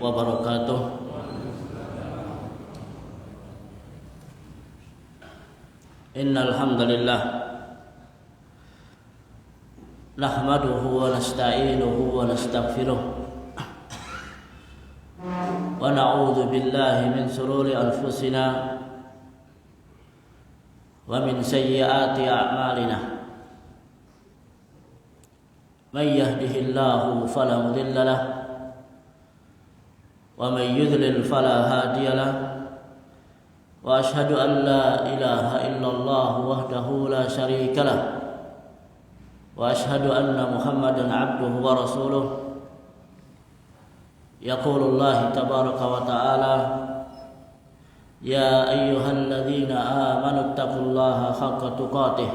wabarakatuh. Innal hamdalillah nahmaduhu wa nasta'inuhu wa nastaghfiruh wa na'udzu billahi min shururi anfusina wa min sayyiati a'malina. Man yahdihillahu fala mudilla lahu wa man yudlil fala hadiya lahu. Wa ashhadu an la ilaha illallah wahdahu la syarika lah. Wa ashhadu anna Muhammadan abduhu wa rasuluh. Yaqulullah tabaraka wa ta'ala, ya ayyuhalladzina amanu taqullaha haqqa tuqatih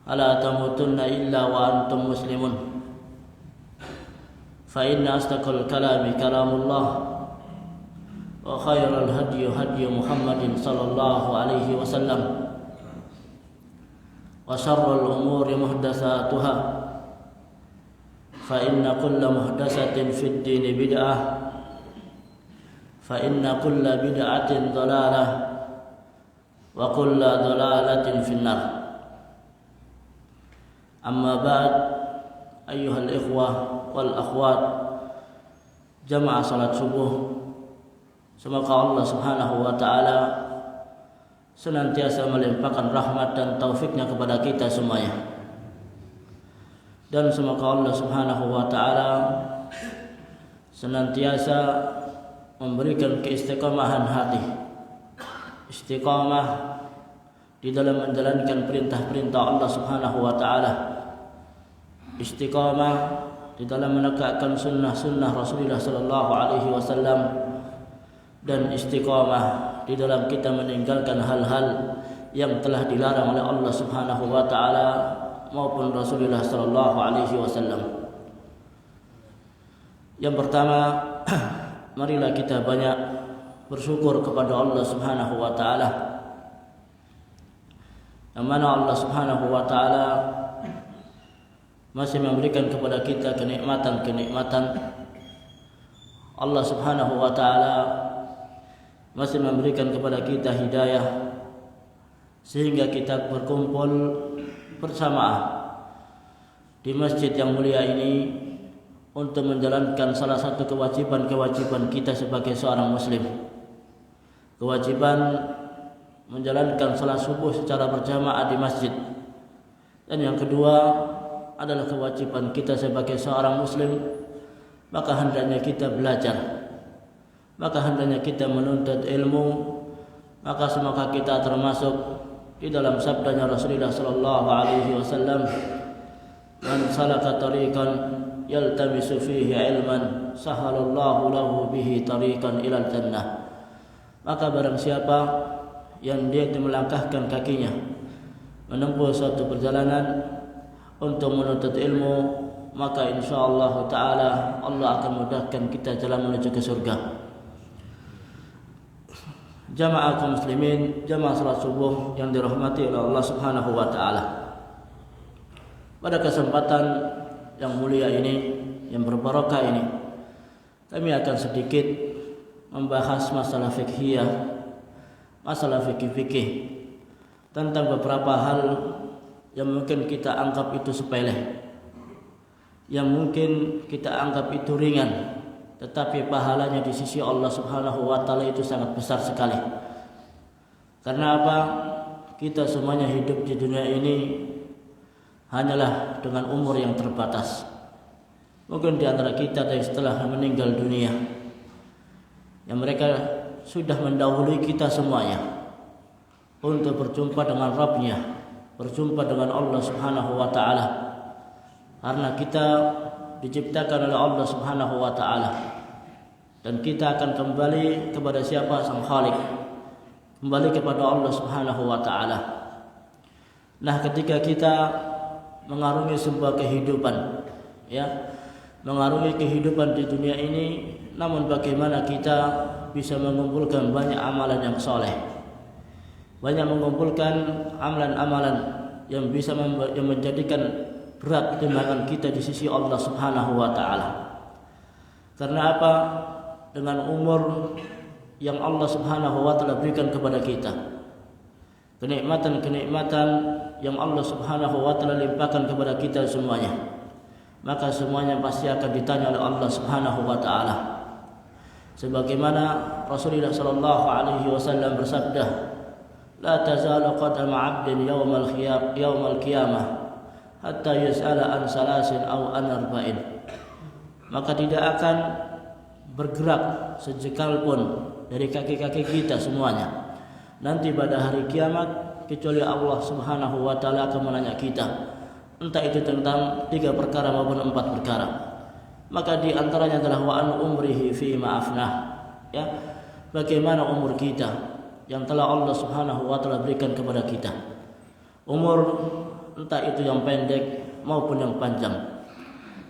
ala tamutunna illa wa antum muslimun. Fa inna astaqal kalami kalamullah wa khairal hadyi hadyi Muhammadin sallallahu alaihi wasallam wa syarrul umuri muhdatsatuha fa inna kulla muhdatsatin fid dini bid'ah fa inna kulla bid'atin dhalalah wa kulla dhalalatin finnar. Amma ba'd, ayyuhal ikhwah wal akhwat, jamaah salat subuh. Semoga Allah Subhanahu wa ta'ala senantiasa melimpahkan rahmat dan taufiknya kepada kita semuanya. Dan semoga Allah Subhanahu wa ta'ala senantiasa memberikan keistiqomahan hati, istiqamah di dalam menjalankan perintah-perintah Allah Subhanahu wa ta'ala, istiqamah di dalam menegakkan sunnah-sunnah Rasulullah sallallahu alaihi wasallam, dan istiqamah di dalam kita meninggalkan hal-hal yang telah dilarang oleh Allah Subhanahu wa ta'ala maupun Rasulullah sallallahu alaihi wasallam. Yang pertama, marilah kita banyak bersyukur kepada Allah Subhanahu wa ta'ala, yang mana Allah Subhanahu wa ta'ala masih memberikan kepada kita kenikmatan-kenikmatan. Allah Subhanahu wa ta'ala masih memberikan kepada kita hidayah sehingga kita berkumpul bersamaan di masjid yang mulia ini untuk menjalankan salah satu kewajiban-kewajiban kita sebagai seorang muslim, kewajiban menjalankan salat subuh secara berjamaah di masjid. Dan yang kedua adalah kewajiban kita sebagai seorang muslim, maka hendaknya kita belajar, maka hendaknya kita menuntut ilmu, maka semoga kita termasuk di dalam sabdanya Rasulullah sallallahu alaihi wasallam, man salaka tariqan yaltamisu fihi ilman sahalallahu lahu bihi tariqan ilal jannah. Maka barang siapa yang dia melangkahkan kakinya menempuh suatu perjalanan untuk menuntut ilmu, maka insyaallah ta'ala Allah akan mudahkan kita jalan menuju ke surga. Jamaah kaum muslimin, jamaah salat subuh yang dirahmati oleh Allah Subhanahu wa ta'ala, pada kesempatan yang mulia ini, yang berbarakah ini, kami akan sedikit membahas masalah fiqhiyah, masalah fikih-fikih tentang beberapa hal yang mungkin kita anggap itu sepele, yang mungkin kita anggap itu ringan, tetapi pahalanya di sisi Allah Subhanahu wa ta'ala itu sangat besar sekali. Karena apa? Kita semuanya hidup di dunia ini hanyalah dengan umur yang terbatas. Mungkin di antara kita yang setelah meninggal dunia, yang mereka sudah mendahului kita semuanya untuk berjumpa dengan Rabb-Nya, berjumpa dengan Allah Subhanahu wa ta'ala. Karena kita diciptakan oleh Allah Subhanahu wa ta'ala, dan kita akan kembali kepada siapa? Sang Khalik, kembali kepada Allah Subhanahu wa ta'ala. Nah, ketika kita mengarungi sebuah kehidupan, ya, mengarungi kehidupan di dunia ini, namun bagaimana kita bisa mengumpulkan banyak amalan yang soleh, banyak mengumpulkan amalan-amalan yang bisa yang menjadikan berat timbangan kita di sisi Allah Subhanahu wa ta'ala. Karena apa? Dengan umur yang Allah Subhanahu wa taala berikan kepada kita, kenikmatan-kenikmatan yang Allah Subhanahu wa taala limpahkan kepada kita semuanya, maka semuanya pasti akan ditanya oleh Allah Subhanahu wa taala. Sebagaimana Rasulullah sallallahu alaihi wasallam bersabda, "La tazalu qadama 'abdin yaumal qiyamah hatta yus'ala an salasin aw an arba'in." Maka tidak akan bergerak sejengkal pun dari kaki-kaki kita semuanya nanti pada hari kiamat, kecuali Allah Subhanahu wa taala akan menanya kita, entah itu tentang 3 perkara maupun 4 perkara. Maka di antaranya adalah wa an umrihi fi ma'afnah, ya, bagaimana umur kita yang telah Allah Subhanahu wa taala berikan kepada kita. Umur entah itu yang pendek maupun yang panjang.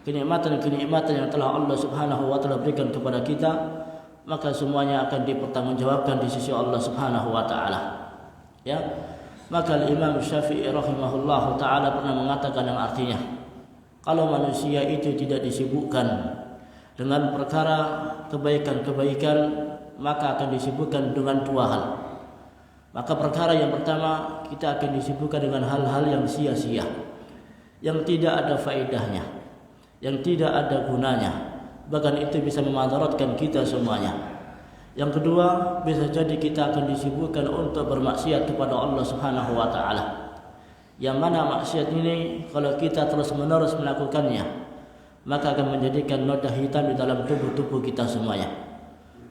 Kenikmatan-kenikmatan yang telah Allah Subhanahu wa taala berikan kepada kita, maka semuanya akan dipertanggungjawabkan di sisi Allah Subhanahu wa taala. Ya. Maka Imam Syafi'i rahimahullahu taala pernah mengatakan yang artinya, kalau manusia itu tidak disibukkan dengan perkara kebaikan-kebaikan, maka akan disibukkan dengan 2 hal. Maka perkara yang pertama, kita akan disibukkan dengan hal-hal yang sia-sia, yang tidak ada faedahnya, yang tidak ada gunanya, bahkan itu bisa memadaratkan kita semuanya. Yang kedua, bisa jadi kita akan disibukkan untuk bermaksiat kepada Allah Subhanahu wa taala. Yang mana maksiat ini kalau kita terus-menerus melakukannya, maka akan menjadikan noda hitam di dalam tubuh kita semuanya.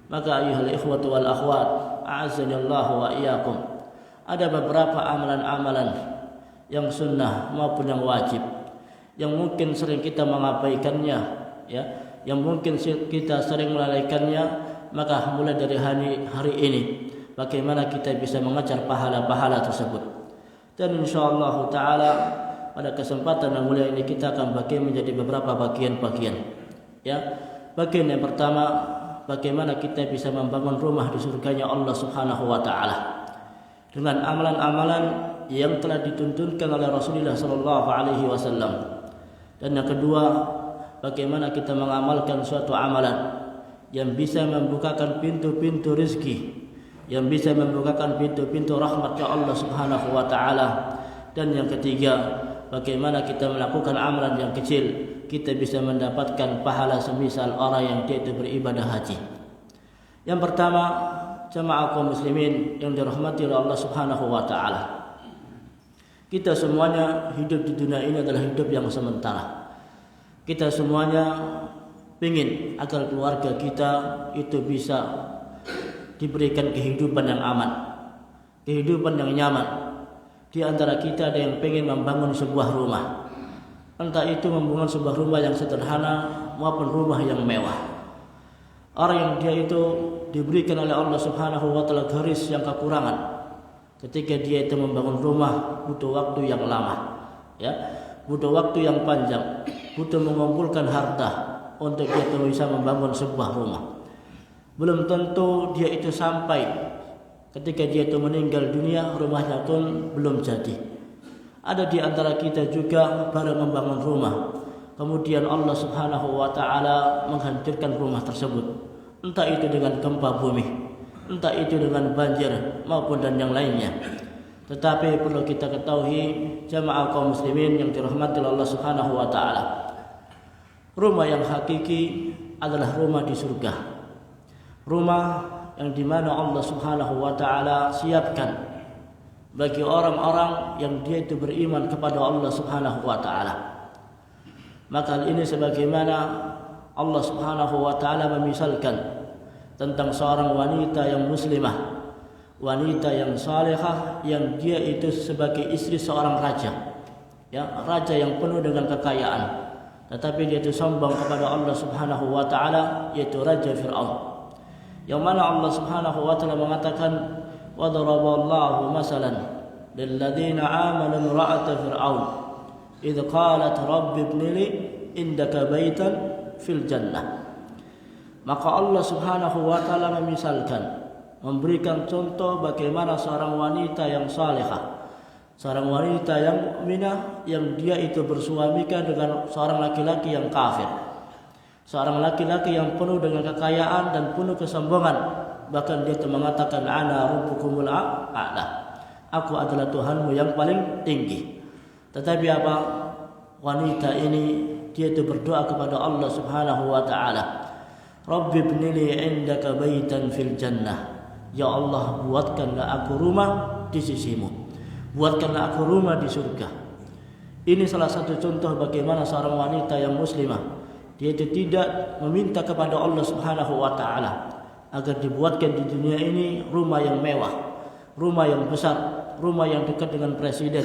Maka ayyuhal ikhwatu wal akhwat, a'azzanillahu wa iyyakum, ada beberapa amalan-amalan yang sunnah maupun yang wajib yang mungkin sering kita mengabaikannya, ya, yang mungkin kita sering melalaikannya. Maka mulai dari hari ini, bagaimana kita bisa mengejar pahala-pahala tersebut. Dan insyaallah taala pada kesempatan yang mulia ini kita akan bagi menjadi beberapa bagian-bagian. Ya, bagian yang pertama, bagaimana kita bisa membangun rumah di surganya Allah Subhanahu wa taala dengan amalan-amalan yang telah dituntunkan oleh Rasulullah sallallahu alaihi wasallam. Dan yang kedua, bagaimana kita mengamalkan suatu amalan yang bisa membukakan pintu-pintu rezeki, yang bisa membukakan pintu-pintu rahmat Allah Subhanahu wa taala. Dan yang ketiga, bagaimana kita melakukan amalan yang kecil, kita bisa mendapatkan pahala semisal orang yang dia itu beribadah haji. Yang pertama, jamaah kaum muslimin yang dirahmati oleh Allah Subhanahu wa taala. Kita semuanya hidup di dunia ini adalah hidup yang sementara. Kita semuanya ingin agar keluarga kita itu bisa diberikan kehidupan yang aman, kehidupan yang nyaman. Di antara kita ada yang ingin membangun sebuah rumah, entah itu membangun sebuah rumah yang sederhana maupun rumah yang mewah. Orang yang dia itu diberikan oleh Allah Subhanahu wa taala garis yang kekurangan. Ketika dia itu membangun rumah butuh waktu yang lama, ya, butuh waktu yang panjang, butuh mengumpulkan harta untuk dia bisa membangun sebuah rumah. Belum tentu dia itu sampai ketika dia itu meninggal dunia, rumahnya pun belum jadi. Ada di antara kita juga baru membangun rumah, kemudian Allah Subhanahu wa taala menghancurkan rumah tersebut, entah itu dengan gempa bumi, entah itu dengan banjir maupun dan yang lainnya. Tetapi perlu kita ketahui, jamaah kaum muslimin yang dirahmati Allah Subhanahu wa taala, rumah yang hakiki adalah rumah di surga. Rumah yang dimana Allah Subhanahu wa ta'ala siapkan bagi orang-orang yang dia itu beriman kepada Allah Subhanahu wa ta'ala. Maka hal ini sebagaimana Allah Subhanahu wa ta'ala memisalkan tentang seorang wanita yang muslimah, wanita yang salihah, yang dia itu sebagai istri seorang raja, ya, raja yang penuh dengan kekayaan, tetapi dia itu sombong kepada Allah Subhanahu wa taala, yaitu Raja Fir'aun. Yang mana Allah Subhanahu wa taala mengatakan, "Wa daraballahu masalan lil ladzina amanu imra'ata fir'aun idh qalat rabbi ibni li indaka baitan fil jannah." Maka Allah Subhanahu wa taala memisalkan, memberikan contoh bagaimana seorang wanita yang salihah, seorang wanita yang mukminah, yang dia itu bersuamikan dengan seorang laki-laki yang kafir. seorang laki-laki yang penuh dengan kekayaan dan penuh kesombongan. Bahkan dia mengatakan, ana rabbukumul a'la, aku adalah Tuhanmu yang paling tinggi. Tetapi apa? Wanita ini dia itu berdoa kepada Allah Subhanahu wa taala, Rabbi ibnili 'indaka baitan fil jannah. Ya Allah, buatkanlah aku rumah di sisimu. Buatkanlah aku rumah di surga. Ini salah satu contoh bagaimana seorang wanita yang muslimah, dia itu tidak meminta kepada Allah Subhanahu wa taala agar dibuatkan di dunia ini rumah yang mewah, rumah yang besar, rumah yang dekat dengan presiden,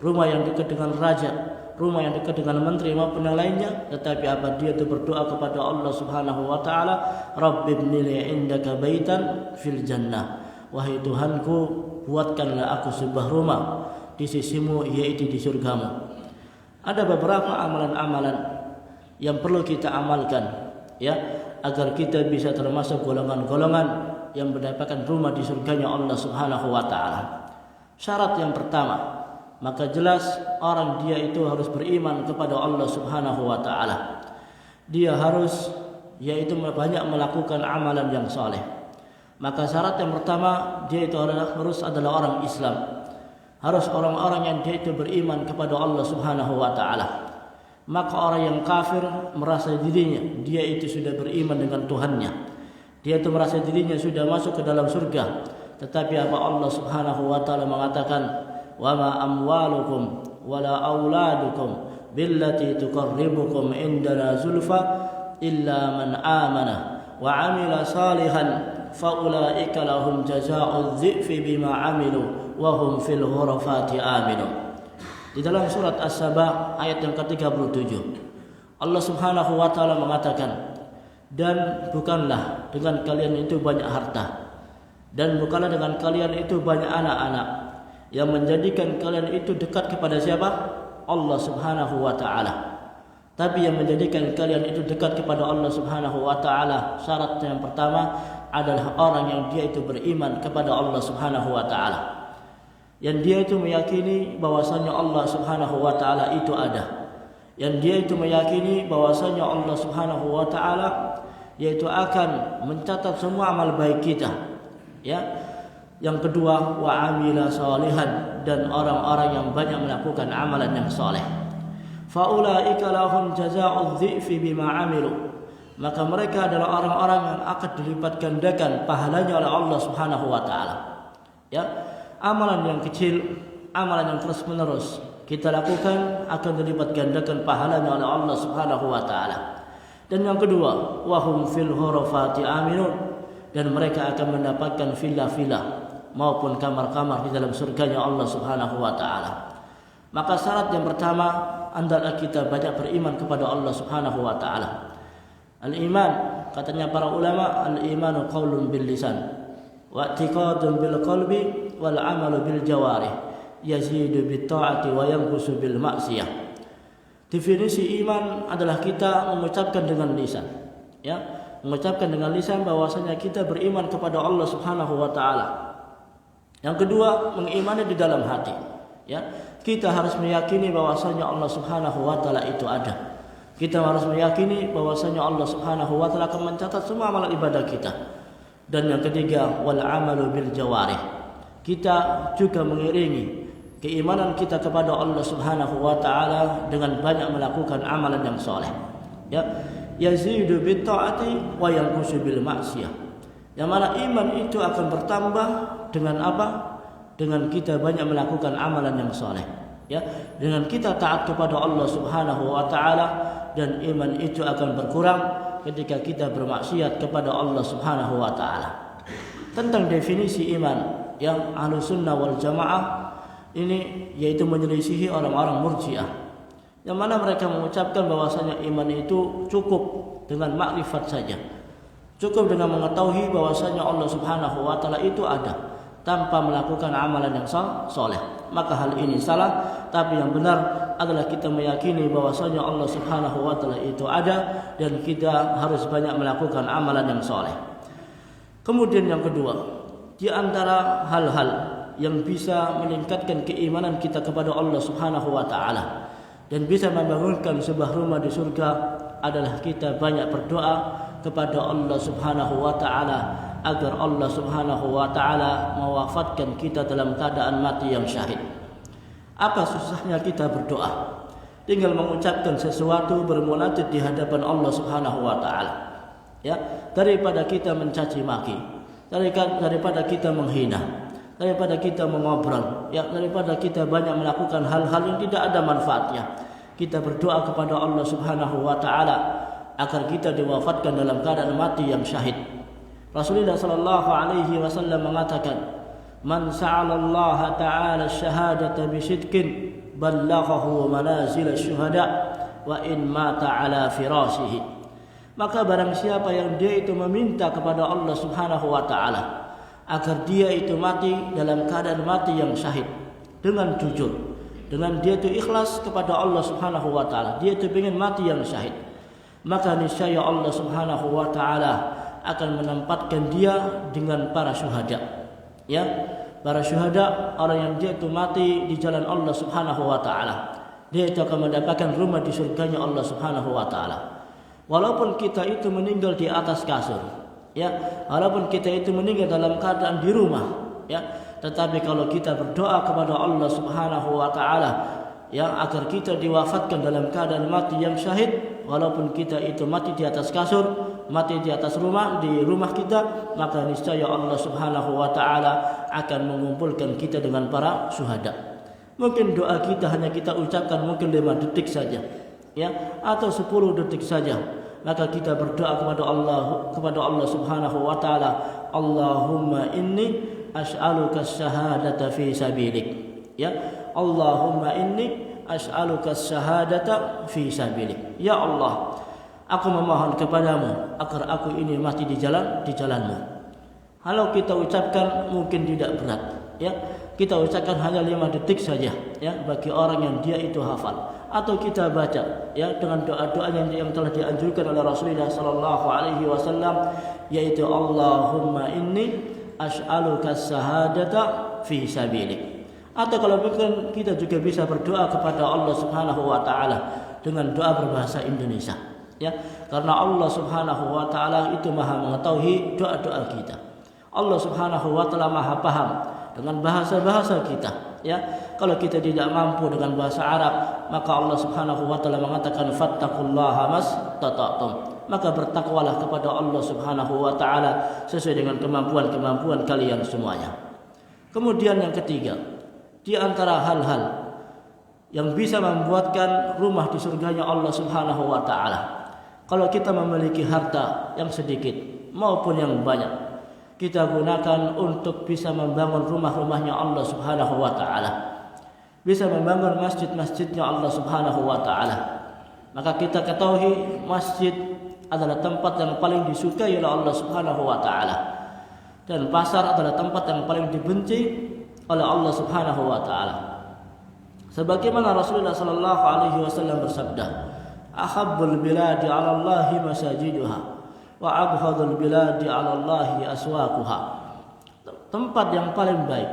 rumah yang dekat dengan raja, rumah yang dekat dengan menteri maupun yang lainnya. Tetapi apa? Dia itu berdoa kepada Allah Subhanahu wa taala, Rabbi ibnili 'indaka baitan fil jannah. Wahai Tuhanku, buatkanlah aku sebuah rumah di sisimu, yaitu di surgamu. Ada beberapa amalan-amalan yang perlu kita amalkan, ya, agar kita bisa termasuk golongan-golongan yang mendapatkan rumah di surganya Allah Subhanahu wa taala. Syarat yang pertama, maka jelas orang dia itu harus beriman kepada Allah Subhanahu wa taala. Dia harus yaitu banyak melakukan amalan yang saleh. Maka syarat yang pertama, dia itu harus adalah orang Islam. Harus orang-orang yang dia itu beriman kepada Allah Subhanahu wa taala. Maka orang yang kafir merasa dirinya dia itu sudah beriman dengan Tuhannya. Dia itu merasa dirinya sudah masuk ke dalam surga. Tetapi apa? Allah Subhanahu wa taala mengatakan, wa ma amwalukum wala auladukum billati tuqarribukum indana zulfa illa man amana wa amila salihan faulaika lahum jazaa'u dhi'fi bima amilu wa hum fil ghurafati aminu. Di dalam surat As-Saba ayat yang ke-37, Allah Subhanahu wa taala mengatakan, dan bukanlah dengan kalian itu banyak harta, dan bukanlah dengan kalian itu banyak anak-anak yang menjadikan kalian itu dekat kepada siapa? Allah Subhanahu wa taala. Tapi yang menjadikan kalian itu dekat kepada Allah Subhanahu wa taala, syarat yang pertama adalah orang yang dia itu beriman kepada Allah Subhanahu wa taala. Yang dia itu meyakini bahwasanya Allah Subhanahu wa taala itu ada. Yang dia itu meyakini bahwasanya Allah Subhanahu wa taala yaitu akan mencatat semua amal baik kita. Ya. Yang kedua, wa amila salihan, dan orang-orang yang banyak melakukan amalan yang saleh. Faulaika lahum jazaa'u dhi'fi bima amilu. Maka mereka adalah orang-orang yang akan dilipat gandakan pahalanya oleh Allah Subhanahu wa taala. Ya. Amalan yang kecil, amalan yang terus-menerus kita lakukan akan dilipat gandakan pahalanya oleh Allah Subhanahu wa taala. Dan yang kedua, wa hum fil ghurafati aminun, dan mereka akan mendapatkan villa-villa maupun kamar-kamar di dalam surganya Allah Subhanahu wa taala. Maka syarat yang pertama adalah kita banyak beriman kepada Allah Subhanahu wa taala. Al-iman, katanya para ulama, al-imanu qaulun bil lisan wa i'tiqadun bil qalbi wal amalu bil jawarih, yazidu bit ta'ati wa yanqusu bil ma'siyah. Definisi iman adalah kita mengucapkan dengan lisan, ya, mengucapkan dengan lisan bahwasanya kita beriman kepada Allah Subhanahu wa taala. Yang kedua, mengimani di dalam hati, ya. Kita harus meyakini bahwasanya Allah Subhanahu wa taala itu ada. Kita harus meyakini bahwasanya Allah Subhanahu wa taala akan mencatat semua amal ibadah kita. Dan yang ketiga, wal amalu bil jawarih. Kita juga mengiringi keimanan kita kepada Allah Subhanahu wa taala dengan banyak melakukan amalan yang saleh. Ya, yazidu bit taati wa yanqusu bil ma'siyah. Yang mana iman itu akan bertambah dengan apa? Dengan kita banyak melakukan amalan yang saleh. Ya, dengan kita taat kepada Allah Subhanahu wa taala, dan iman itu akan berkurang ketika kita bermaksiat kepada Allah Subhanahu wa taala. Tentang definisi iman yang Ahlussunnah wal Jamaah ini yaitu menyelisihi orang-orang Murji'ah, yang mana mereka mengucapkan bahwasanya iman itu cukup dengan makrifat saja, cukup dengan mengetahui bahwasanya Allah Subhanahu wa taala itu ada tanpa melakukan amalan yang saleh. Maka hal ini salah, tapi yang benar adalah kita meyakini bahwasanya Allah Subhanahu wa taala itu ada, dan kita harus banyak melakukan amalan yang saleh. Kemudian yang kedua, di antara hal-hal yang bisa meningkatkan keimanan kita kepada Allah Subhanahu wa taala dan bisa membangunkan sebuah rumah di surga adalah kita banyak berdoa kepada Allah Subhanahu wa taala agar Allah Subhanahu wa taala mewafatkan kita dalam keadaan mati yang syahid. Apa susahnya kita berdoa? Tinggal mengucapkan sesuatu, bermunajat di hadapan Allah Subhanahu wa taala. Ya, daripada kita mencaci maki, daripada kita menghina, daripada kita mengobrol, ya, daripada kita banyak melakukan hal-hal yang tidak ada manfaatnya. Kita berdoa kepada Allah Subhanahu wa taala agar kita diwafatkan dalam keadaan mati yang syahid. Rasulullah sallallahu alaihi wasallam mengatakan, "Man sa'ala Allah ta'ala syahadata bisidqin ballaghahu manazil asy-syuhada wa in mata ala firashihi." Maka barang siapa yang dia itu meminta kepada Allah Subhanahu wa taala agar dia itu mati dalam keadaan mati yang syahid dengan jujur, dengan dia itu ikhlas kepada Allah Subhanahu wa taala, dia itu ingin mati yang syahid, maka niscaya Allah Subhanahu wa taala akan menempatkan dia dengan para syuhada. Ya, para syuhada, orang yang dia itu mati di jalan Allah Subhanahu wa taala, dia itu akan mendapatkan rumah di surganya Allah Subhanahu wa taala. Walaupun kita itu meninggal di atas kasur, ya, walaupun kita itu meninggal dalam keadaan di rumah, ya, tetapi kalau kita berdoa kepada Allah Subhanahu wa taala, ya, agar kita diwafatkan dalam keadaan mati yang syahid, walaupun kita itu mati di atas kasur, mati di atas rumah, di rumah kita, maka niscaya Allah Subhanahu wa taala akan mengumpulkan kita dengan para syuhada. Mungkin doa kita hanya kita ucapkan mungkin 5 detik saja, ya, atau 10 detik saja. Maka kita berdoa kepada Allah Subhanahu wa taala, Allahumma inni as'aluka syahadata fi sabilik. Ya, Allahumma inni as'aluka syahadata fi sabilik. Ya Allah, aku memohon kepadamu agar aku ini mati di jalanmu. Kalau kita ucapkan mungkin tidak berat, ya. Kita ucapkan hanya 5 detik saja, ya, bagi orang yang dia itu hafal, atau kita baca, ya, dengan doa-doa yang telah dianjurkan oleh Rasulullah sallallahu alaihi wasallam, yaitu Allahumma inni as'aluka syahadata fi sabilik. Atau kalau bukan, kita juga bisa berdoa kepada Allah Subhanahu wa taala dengan doa berbahasa Indonesia, ya, karena Allah Subhanahu wa taala itu Maha mengetahui doa-doa kita. Allah Subhanahu wa taala Maha paham dengan bahasa-bahasa kita, ya. Kalau kita tidak mampu dengan bahasa Arab, maka Allah Subhanahu wa taala mengatakan fattaqullaha mastata'tum. Maka bertakwalah kepada Allah Subhanahu wa taala sesuai dengan kemampuan kalian semuanya. Kemudian yang ketiga, di antara hal-hal yang bisa membuatkan rumah di surganya Allah Subhanahu wa taala, kalau kita memiliki harta yang sedikit maupun yang banyak, kita gunakan untuk bisa membangun rumah-rumahnya Allah Subhanahu wa taala, bisa membangun masjid-masjidnya Allah Subhanahu wa taala. Maka kita ketahui masjid adalah tempat yang paling disukai oleh Allah Subhanahu wa taala, dan pasar adalah tempat yang paling dibenci oleh Allah Subhanahu wa taala. Sebagaimana Rasulullah sallallahu alaihi wasallam bersabda, "Ahabbul biladi 'ala Allahi masajiduha wa abghadul biladi 'ala Allahi aswaquha." Tempat yang paling baik,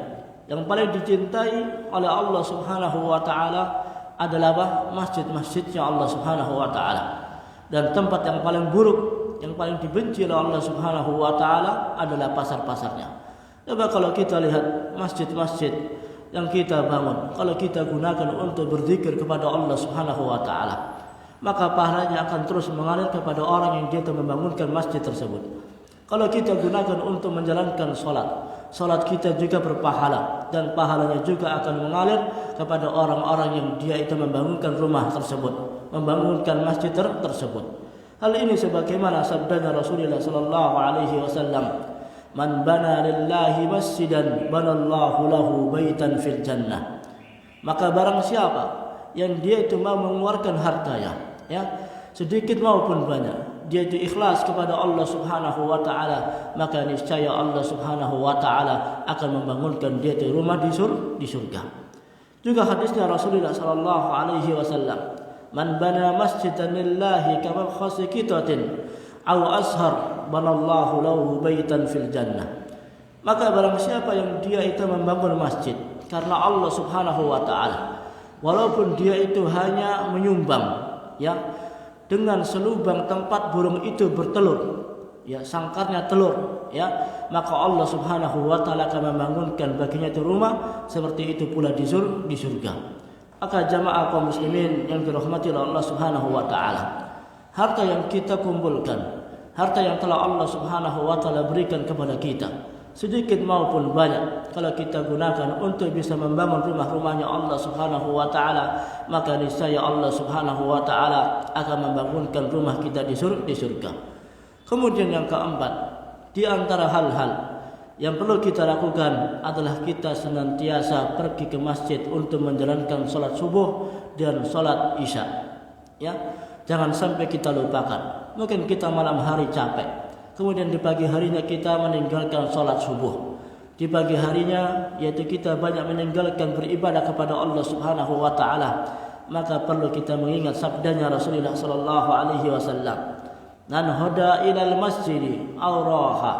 yang paling dicintai oleh Allah Subhanahu wa taala adalah masjid-masjidnya Allah Subhanahu wa taala. Dan tempat yang paling buruk, yang paling dibenci oleh Allah Subhanahu wa taala adalah pasar-pasarnya. Coba kalau kita lihat masjid-masjid yang kita bangun, kalau kita gunakan untuk berzikir kepada Allah Subhanahu wa taala, maka pahalanya akan terus mengalir kepada orang yang dia membangunkan masjid tersebut. Kalau kita gunakan untuk menjalankan salat kita juga berpahala, dan pahalanya juga akan mengalir kepada orang-orang yang dia itu membangunkan rumah tersebut, membangunkan masjid tersebut. Hal ini sebagaimana sabda Rasulullah sallallahu alaihi wasallam, "Man bana lillahi masjidan banallahu lahu baitan fil jannah." Maka barang siapa yang dia itu mau mengeluarkan hartanya, ya, sedikit maupun banyak, dia itu ikhlas kepada Allah Subhanahu wa taala, maka niscaya Allah Subhanahu wa taala akan membangunkan dia itu rumah di surga. Juga hadisnya Rasulullah sallallahu alaihi wasallam, "Man bana masjidan lillahi kama khasiqitatin aw ashar banallahu lahu baitan fil jannah." Maka barang siapa yang dia itu membangun masjid karena Allah Subhanahu wa taala, walaupun dia itu hanya menyumbang, ya, dengan selubang tempat burung itu bertelur, ya, sangkarnya telur, ya, maka Allah Subhanahu wa taala akan membangunkan baginya itu rumah seperti itu pula di surga. Maka jamaah kaum muslimin yang dirahmati oleh Allah Subhanahu wa taala, harta yang kita kumpulkan, harta yang telah Allah Subhanahu wa taala berikan kepada kita, sedikit maupun banyak, kalau kita gunakan untuk bisa membangun rumah-rumahnya Allah Subhanahu wa taala, maka niscaya Allah Subhanahu wa taala akan membangunkan rumah kita di surga. Kemudian yang keempat, di antara hal-hal yang perlu kita lakukan adalah kita senantiasa pergi ke masjid untuk menjalankan salat subuh dan salat isya. Ya, jangan sampai kita lupakan. Mungkin kita malam hari capek, kemudian di pagi harinya kita meninggalkan salat subuh. Di pagi harinya yaitu kita banyak meninggalkan beribadah kepada Allah Subhanahu wa taala. Maka perlu kita mengingat sabdanya Rasulullah sallallahu alaihi wasallam, "Man hada ilal masjid aw raha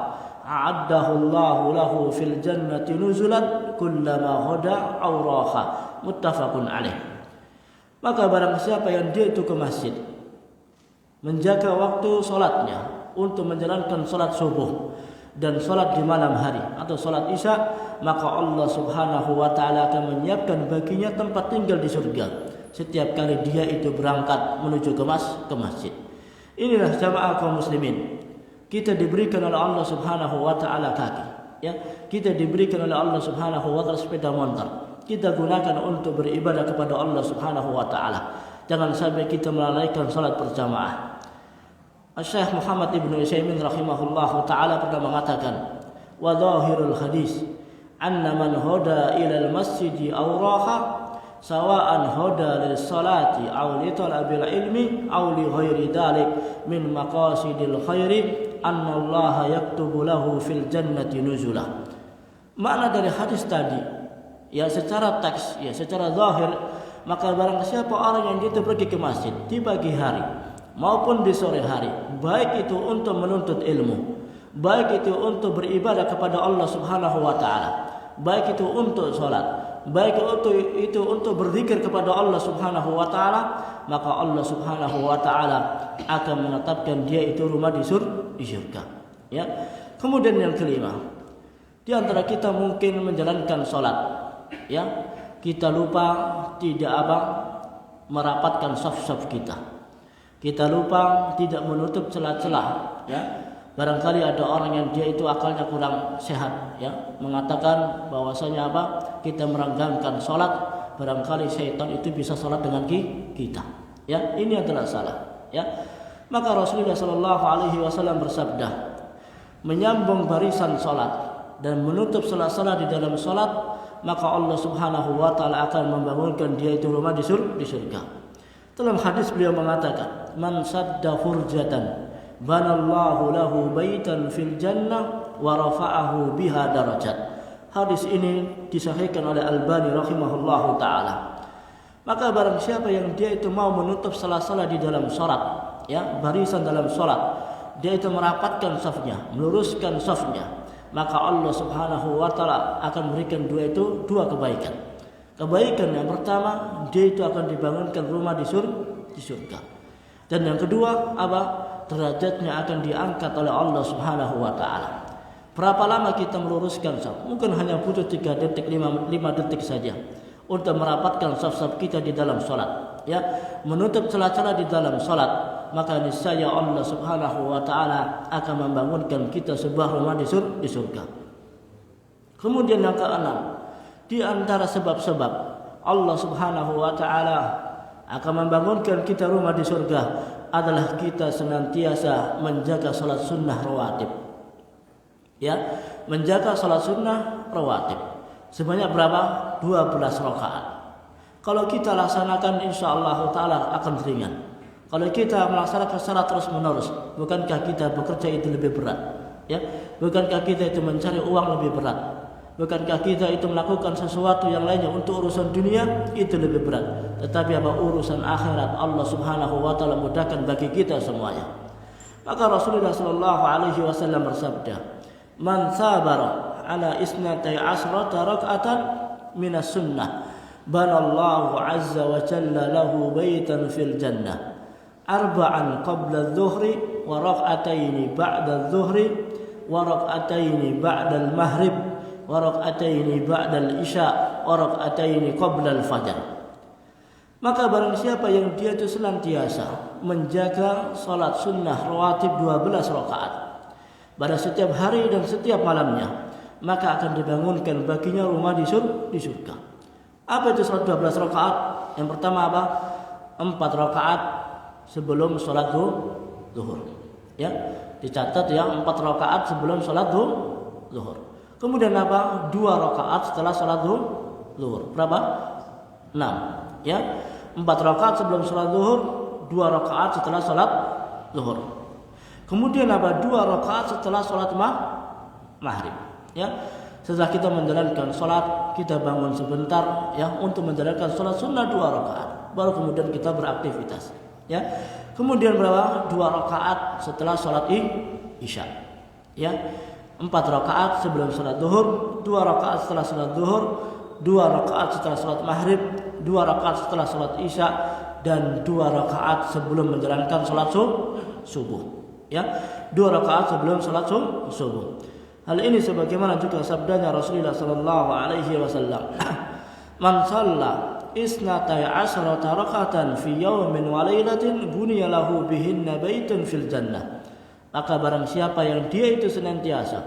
a'addahu Allahu lahu fil jannati nuzulan kullama hada aw raha." Muttafaqun alaih. Maka barang siapa yang dia itu ke masjid, menjaga waktu salatnya untuk menjalankan salat subuh dan salat di malam hari atau salat isya, maka Allah Subhanahu wa taala akan menyiapkan baginya tempat tinggal di surga setiap kali dia itu berangkat menuju ke masjid. Inilah jamaah kaum muslimin, kita diberikan oleh Allah Subhanahu wa taala kaki, ya, kita diberikan oleh Allah Subhanahu wa taala sepeda motor, kita gunakan untuk beribadah kepada Allah Subhanahu wa taala. Jangan sampai kita melalaikan salat berjamaah. Syekh Muhammad Ibn Utsaimin rahimahullahu taala pernah mengatakan, wa dhahirul hadis anna man hoda ila al-masjid aw raha sawa'an hoda lis salati aw li talabil ilmi aw li ghairi dhalik min maqasidil khairi anna Allah yaktubu lahu fil jannati nuzula. Makna dari hadis tadi, ya, secara teks, ya, secara zahir, maka barang siapa orang yang dia pergi ke masjid di pagi hari maupun di sore hari, baik itu untuk menuntut ilmu, baik itu untuk beribadah kepada Allah Subhanahu wa taala, baik itu untuk salat, baik itu untuk berzikir kepada Allah Subhanahu wa taala, maka Allah Subhanahu wa taala akan menetapkan dia itu rumah di surga. Ya. Kemudian yang kelima, di antara kita mungkin menjalankan salat, ya, kita lupa tidak merapatkan saf-saf kita. Kita lupa tidak menutup celah-celah, ya. Barangkali ada orang yang dia itu akalnya kurang sehat, ya, mengatakan bahwasanya kita merenggangkan salat, barangkali syaitan itu bisa salat dengan kita. Ya, ini adalah salah, ya. Maka Rasulullah sallallahu alaihi wasallam bersabda, menyambung barisan salat dan menutup salah-salah di dalam salat, maka Allah Subhanahu wa taala akan membangunkan dia itu rumah di surga. Dalam hadis beliau mengatakan, man sadda furjatan banallahu lahu baitan fil jannah wa rafa'ahu biha darajat. Hadis ini disahihkan oleh Albani rahimahullahu taala. Maka barang siapa yang dia itu mau menutup salah-salah di dalam salat, ya, barisan dalam salat, dia itu merapatkan safnya, meluruskan safnya, maka Allah Subhanahu wa taala akan memberikan dua kebaikan. Kebaikan yang pertama, dia itu akan dibangunkan rumah di surga. Dan yang kedua, derajatnya akan diangkat oleh Allah Subhanahu wa taala. Berapa lama kita meluruskan saf? Mungkin hanya butuh 3 detik, 5 detik saja untuk merapatkan saf-saf kita di dalam salat, ya, menutup celah-celah di dalam salat, maka niscaya Allah Subhanahu wa taala akan membangunkan kita sebuah rumah di surga. Kemudian yang keenam, di antara sebab-sebab Allah Subhanahu wa taala akan membangunkan kita rumah di surga adalah kita senantiasa menjaga salat sunnah rawatib. Ya, menjaga salat sunnah rawatib. Sebanyak berapa? 12 rakaat. Kalau kita laksanakan insyaallah taala akan ringan. Kalau kita melaksanakan secara terus-menerus, bukankah kita bekerja itu lebih berat? Ya, bukankah kita itu mencari uang lebih berat? Bukankah kita itu melakukan sesuatu yang lainnya untuk urusan dunia itu lebih berat? Tetapi urusan akhirat Allah Subhanahu wa taala mudahkan bagi kita semuanya. Maka Rasulullah sallallahu alaihi wasallam bersabda, "Man sabara ala isnatai asrata rak'atan minas sunnah, banallahu azza wa jalla lahu baitan fil jannah." arba'an qabla adh-dhuhri wa rak'ataini ba'da adh-dhuhri wa rak'ataini ba'da al-maghrib wa rak'ataini ba'da al-isya wa rak'ataini qabla al-fajr. Maka barang siapa yang dia itu senantiasa menjaga salat sunnah rawatib 12 rakaat pada setiap hari dan setiap malamnya, maka akan dibangunkan baginya rumah di surga. Apa itu salat 12 rakaat? Yang pertama apa? 4 rakaat sebelum salat zuhur. Ya, dicatat ya, 4 rakaat sebelum salat zuhur. Kemudian apa? 2 rakaat setelah salat zuhur. Berapa? 6. Ya. 4 rakaat sebelum salat zuhur, 2 rakaat setelah salat zuhur. Kemudian apa? 2 rakaat setelah salat maghrib. Ya. Setelah kita menjalankan salat, kita bangun sebentar ya untuk menjalankan salat sunnah 2 rakaat. Baru kemudian kita beraktivitas. Ya. Kemudian berapa? 2 rakaat setelah salat isya. Ya. 4 rakaat sebelum salat zuhur, 2 rakaat setelah salat zuhur, 2 rakaat setelah salat maghrib, 2 rakaat setelah salat isya, dan 2 rakaat sebelum menjalankan salat subuh. Ya, 2 rakaat sebelum salat subuh. Hal ini sebagaimana juga sabdanya Rasulullah sallallahu alaihi wasallam, "Man shalla isnatai asyrata rakatan fi yawmin wa lailatin buniya lahu bihinna baitun fil jannah." Maka barang siapa yang dia itu senantiasa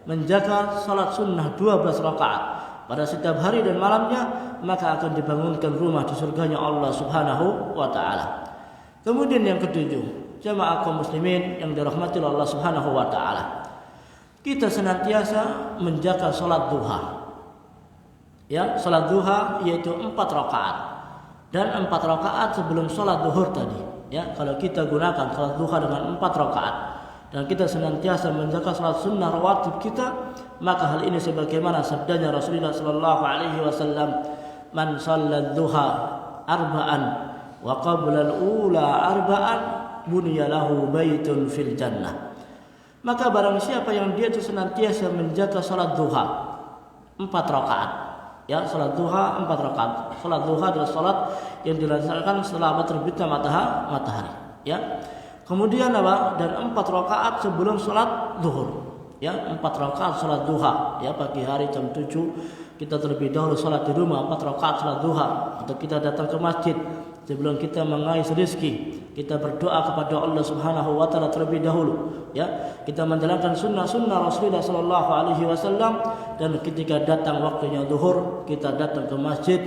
menjaga salat sunnah 12 rakaat pada setiap hari dan malamnya, maka akan dibangunkan rumah di surganya Allah Subhanahu wa taala. Kemudian yang ketujuh, jamaah kaum muslimin yang dirahmati Allah Subhanahu wa taala, kita senantiasa menjaga salat duha. Ya, salat duha yaitu 4 rakaat dan 4 rakaat sebelum salat zuhur tadi. Ya, kalau kita gunakan salat duha dengan 4 rakaat dan kita senantiasa menjaga salat sunnah rawatib kita, maka hal ini sebagaimana sabdanya Rasulullah sallallahu alaihi wasallam, "Man shalla duha arba'an wa qabla al-ula arba'an buniya lahu baitun fil jannah." Maka barang siapa yang dia itu senantiasa menjaga salat duha 4 rakaat. Ya, salat duha 4 rakaat. Salat duha adalah salat yang dilaksanakan setelah terbitnya matahari. Ya. Kemudian apa? Dan 4 rakaat sebelum salat zuhur. Ya, 4 rakaat salat duha. Ya, pagi hari jam 7 kita terlebih dahulu salat di rumah 4 rakaat salat duha, atau kita datang ke masjid sebelum kita mengais rezeki, kita berdoa kepada Allah Subhanahu wa taala terlebih dahulu. Ya, kita menjalankan sunnah-sunnah Rasulullah sallallahu alaihi wasallam, dan ketika datang waktunya zuhur, kita datang ke masjid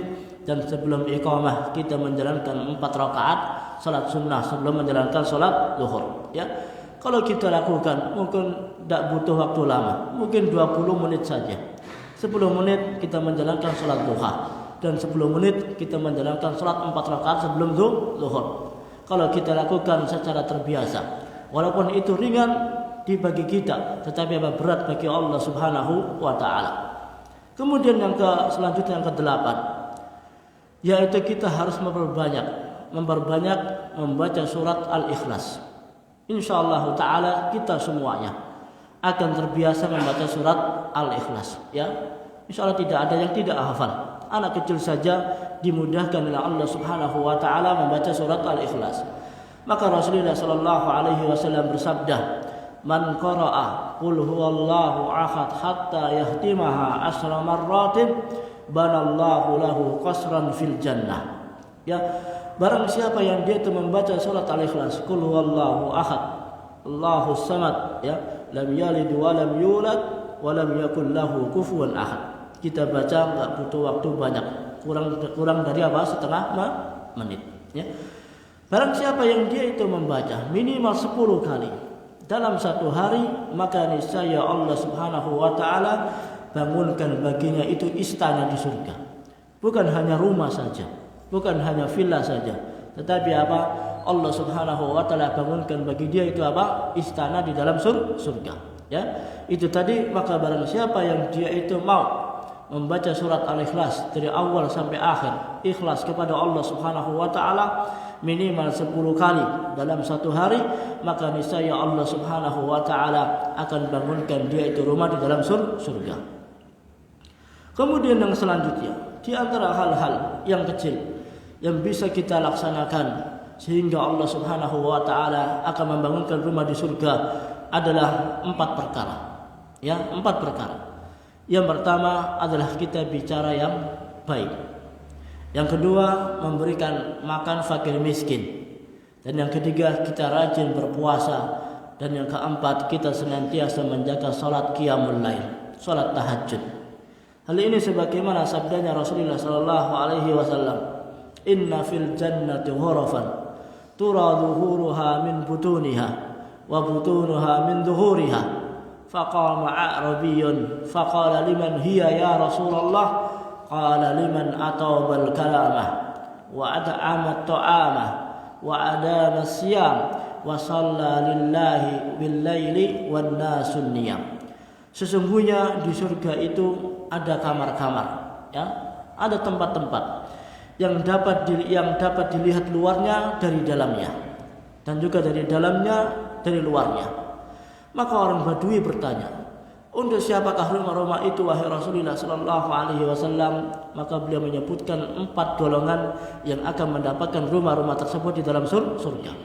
dan sebelum iqamah kita menjalankan 4 rakaat salat sunnah sebelum menjalankan salat zuhur. Ya, kalau kita lakukan mungkin tidak butuh waktu lama, mungkin 20 menit saja. 10 menit kita menjalankan salat duha, dan 10 menit kita menjalankan salat 4 rakaat sebelum zuhur. Kalau kita lakukan secara terbiasa, walaupun itu ringan di bagi kita, tetapi berat bagi Allah Subhanahu wa taala. Kemudian selanjutnya yang ke-8, yaitu kita harus memperbanyak membaca surat Al-Ikhlas. Insyaallah taala kita semuanya akan terbiasa membaca surat Al-Ikhlas. Ya, insyaallah tidak ada yang tidak hafal. Anak kecil saja dimudahkan oleh Allah Subhanahu wa taala membaca surat Al-Ikhlas. Maka Rasulullah sallallahu alaihi wasallam bersabda, "Man qara'a qul huwallahu ahad hatta yahtimaha 10 marratin banallahu lahu qasran fil jannah." Ya, barang siapa yang dia itu membaca surat Al-Ikhlas, qul huwallahu ahad, Allahus samad, ya, lam yalid wa lam yulad wa lam yakul lahu kufuwan ahad. Kita baca enggak butuh waktu banyak, kurang dari setengah menit. Ya. Barang siapa yang dia itu membaca minimal 10 kali dalam satu hari, maka niscaya Allah Subhanahu wa taala bangunkan baginya itu istana di surga. Bukan hanya rumah saja, bukan hanya villa saja, tetapi Allah Subhanahu wa taala bangunkan bagi dia itu istana di dalam surga. Ya, itu tadi. Maka barang siapa yang dia itu mau membaca surat Al-Ikhlas dari awal sampai akhir, ikhlas kepada Allah Subhanahu wa taala minimal 10 kali dalam satu hari, maka niscaya Allah Subhanahu wa taala akan bangunkan dia itu rumah di dalam surga. Kemudian yang selanjutnya, di antara hal-hal yang kecil yang bisa kita laksanakan sehingga Allah Subhanahu wa taala akan membangunkan rumah di surga adalah 4 perkara. Ya, 4 perkara. Yang pertama adalah kita bicara yang baik. Yang kedua, memberikan makan fakir miskin. Dan yang ketiga, kita rajin berpuasa. Dan yang keempat, kita senantiasa menjaga salat qiyamul lail, salat tahajud. Hal ini sebagaimana sabdanya Rasulullah sallallahu alaihi wasallam, "Inna fil jannati ghurafan tura dhuhuruha min butuniha wa butunuha min dhuhuriha." Faqama a'rabiyyun faqala liman hiya ya Rasulullah? Qala liman atawbal kalamah wa at'ama at-ta'amah wa adama as-siyam wa shalla lillahi bil laili wan nasun niyam. Sesungguhnya di surga itu ada kamar-kamar, ya, ada tempat-tempat yang dapat dilihat luarnya dari dalamnya dan juga dari dalamnya dari luarnya. Maka orang Badui bertanya, untuk siapakah rumah-rumah itu wahai Rasulullah sallallahu alaihi wasallam? Maka beliau menyebutkan 4 golongan yang akan mendapatkan rumah-rumah tersebut di dalam surga.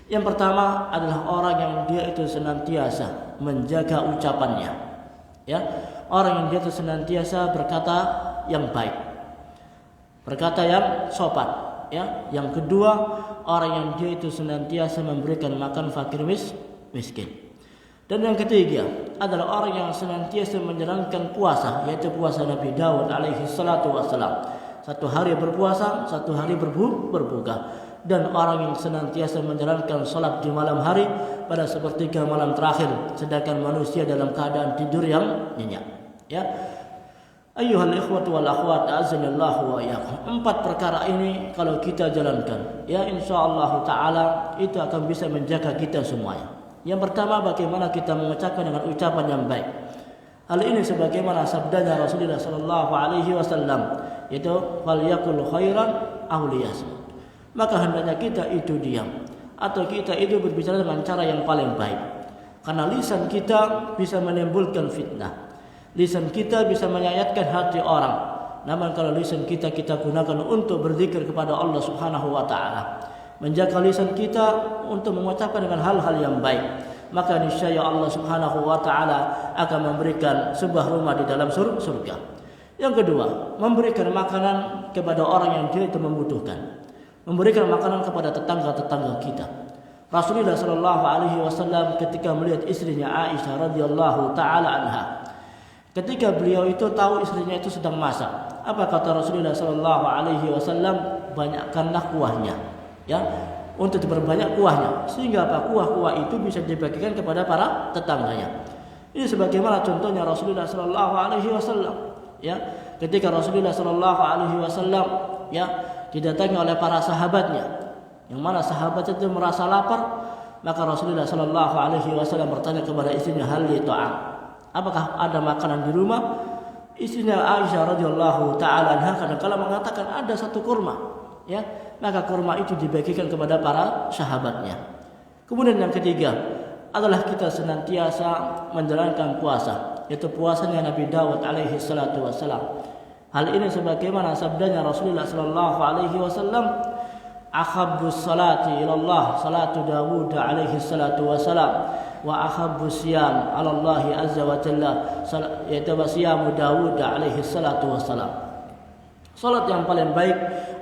Yang pertama adalah orang yang dia itu senantiasa menjaga ucapannya. Ya, orang yang dia itu senantiasa berkata yang baik, berkata yang sopan. Ya, yang kedua orang yang dia itu senantiasa memberikan makan fakir miskin. Dan yang ketiga adalah orang yang senantiasa menjalankan puasa, yaitu puasa Nabi Daud alaihi salatu wassalam. 1 hari berpuasa, 1 hari berbuka. Dan orang yang senantiasa menjalankan salat di malam hari pada sepertiga malam terakhir, sedangkan manusia dalam keadaan tidur yang nyenyak. Ya. Ayyuhal ikhwatu wal akhwat, azanillahu wa iyyakum. 4 perkara ini kalau kita jalankan, ya insyaallah taala itu akan bisa menjaga kita semuanya. Yang pertama, bagaimana kita mengucapkan dengan ucapan yang baik. Hal ini sebagaimana sabdanya Rasulullah sallallahu alaihi wasallam, yaitu fal yaqul khairan aw liyasmut. Maka hendaknya kita itu diam atau kita itu berbicara dengan cara yang paling baik. Karena lisan kita bisa menimbulkan fitnah. Lisan kita bisa menyayatkan hati orang. Namun kalau lisan kita gunakan untuk berzikir kepada Allah Subhanahu wa taala, menjaga lisan kita untuk mengucapkan dengan hal-hal yang baik, maka niscaya Allah Subhanahu wa taala akan memberikan sebuah rumah di dalam surga. Yang kedua, memberikan makanan kepada orang yang dia itu membutuhkan. Memberikan makanan kepada tetangga-tetangga kita. Rasulullah sallallahu alaihi wasallam ketika melihat istrinya Aisyah radhiyallahu taala anha, ketika beliau itu tahu istrinya itu sedang masak, apa kata Rasulullah sallallahu alaihi wasallam? Banyakkanlah kuahnya. Ya, untuk diperbanyak kuahnya sehingga apa, kuah-kuah itu bisa dibagikan kepada para tetangganya. Ini sebagaimana contohnya Rasulullah sallallahu alaihi wasallam, ya, ketika Rasulullah sallallahu alaihi wasallam ya didatangi oleh para sahabatnya, yang mana sahabat itu merasa lapar, maka Rasulullah sallallahu alaihi wasallam bertanya kepada istrinya, hal li ta'am, apakah ada makanan di rumah? Istrinya Aisyah radhiyallahu taala anha kadang-kala mengatakan ada 1 kurma, ya, maka kurma itu dibagikan kepada para sahabatnya. Kemudian yang ketiga adalah kita senantiasa menjalankan puasa, yaitu puasanya Nabi Daud alaihi salatu wassalam. Hal ini sebagaimana sabdanya Rasulullah sallallahu alaihi wasallam, akhabbus salati ila Allah salatu Dawud alaihi salatu wassalam wa akhabbus siyam ala Allah azza wa jalla yaitu siyamu Dawud alaihi salatu wassalam. Salat yang paling baik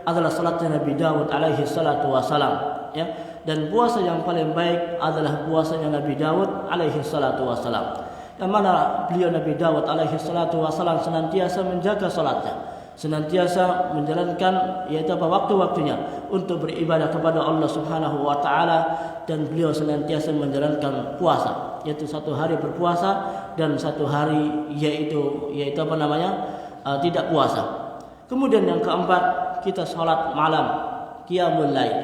adalah salatnya Nabi Daud alaihi salatu wassalam, ya, dan puasa yang paling baik adalah puasanya Nabi Daud alaihi salatu wassalam. Yang mana beliau Nabi Daud alaihi salatu wassalam senantiasa menjaga salatnya, senantiasa menjalankan yaitu waktu-waktunya untuk beribadah kepada Allah Subhanahu wa taala, dan beliau senantiasa menjalankan puasa, yaitu 1 hari berpuasa dan 1 hari yaitu tidak puasa. Kemudian yang keempat, kita salat malam, qiyamul lail.